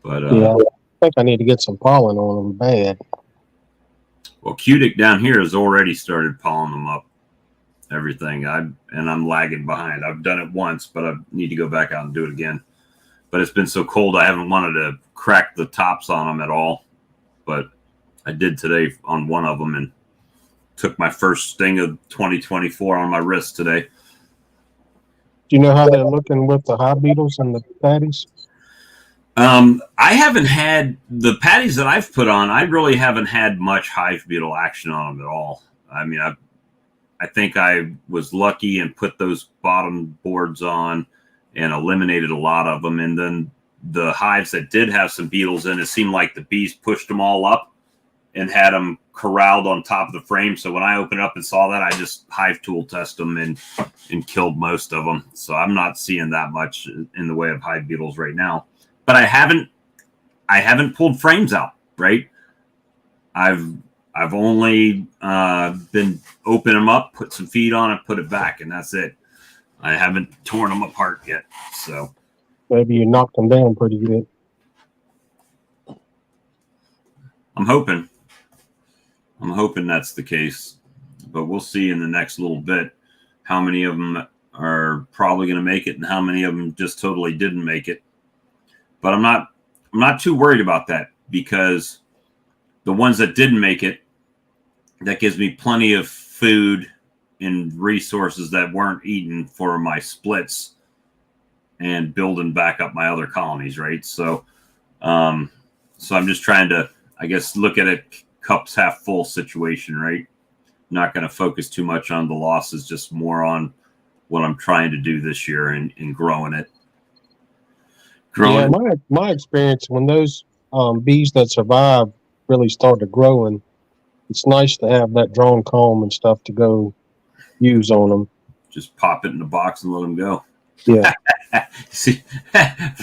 But yeah, I think I need to get some pollen on them bad. Well, Cutic down here has already started pollen them up. Everything. I'm lagging behind. I've done it once, but I need to go back out and do it again. But it's been so cold, I haven't wanted to crack the tops on them at all. But I did today on one of them and took my first sting of 2024 on my wrist today. Do you know how they're looking with the hive beetles and the patties? I haven't had the patties that I've put on. I really haven't had much hive beetle action on them at all. I mean, I think I was lucky and put those bottom boards on and eliminated a lot of them. And then the hives that did have some beetles in, it seemed like the bees pushed them all up and had them corralled on top of the frame. So when I opened up and saw that, I just hive tool test them and killed most of them. So I'm not seeing that much in the way of hive beetles right now. But I haven't pulled frames out, right? I've only been open them up, put some feed on it, put it back, and that's it. I haven't torn them apart yet. So maybe you knocked them down pretty good. I'm hoping that's the case, but we'll see in the next little bit how many of them are probably going to make it and how many of them just totally didn't make it. But I'm not too worried about that, because the ones that didn't make it, that gives me plenty of food and resources that weren't eaten for my splits and building back up my other colonies, right? So I'm just trying to, I guess, look at it cups half full situation, right? Not going to focus too much on the losses, just more on what I'm trying to do this year and growing it. Yeah, my experience, when those bees that survive really started growing, it's nice to have that drone comb and stuff to go use on them. Just pop it in the box and let them go. Yeah. See,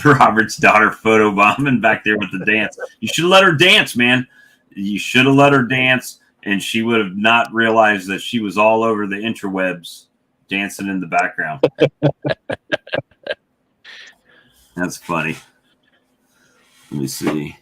Robert's daughter photobombing back there with the dance. You should let her dance, man. You should have let her dance, and she would have not realized that she was all over the interwebs dancing in the background. That's funny. Let me see.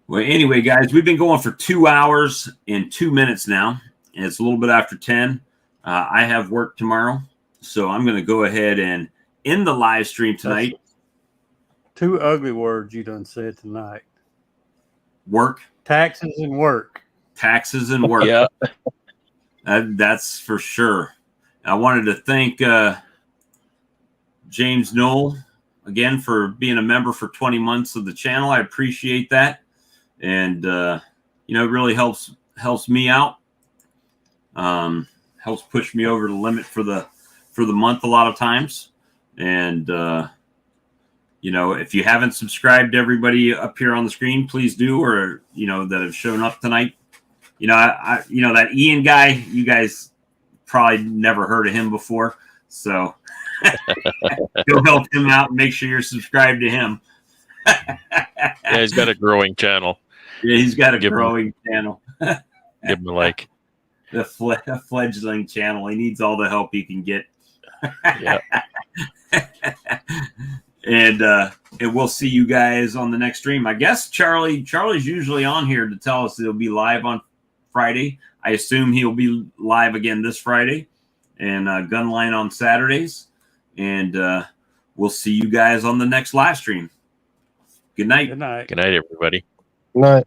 Well, anyway, guys, we've been going for 2 hours and 2 minutes now, and it's a little bit after 10. I have work tomorrow, so I'm going to go ahead and end the live stream tonight. That's 2 ugly words you done said tonight. Work. Taxes and work. Taxes and work. Yeah. That's for sure. I wanted to thank James Knoll again for being a member for 20 months of the channel. I appreciate that. And, it really helps me out. Helps push me over the limit for the month a lot of times. And, if you haven't subscribed to everybody up here on the screen, please do, or, that have shown up tonight. That Ian guy, you guys probably never heard of him before. So go help him out and make sure you're subscribed to him. Yeah, he's got a growing channel. Yeah, he's got a growing channel. Give him a like. A fledgling channel. He needs all the help he can get. Yeah. And we'll see you guys on the next stream. I guess Charlie's usually on here to tell us he'll be live on Friday. I assume he'll be live again this Friday, and Gunline on Saturdays. And we'll see you guys on the next live stream. Good night. Good night. Good night, everybody. Good night.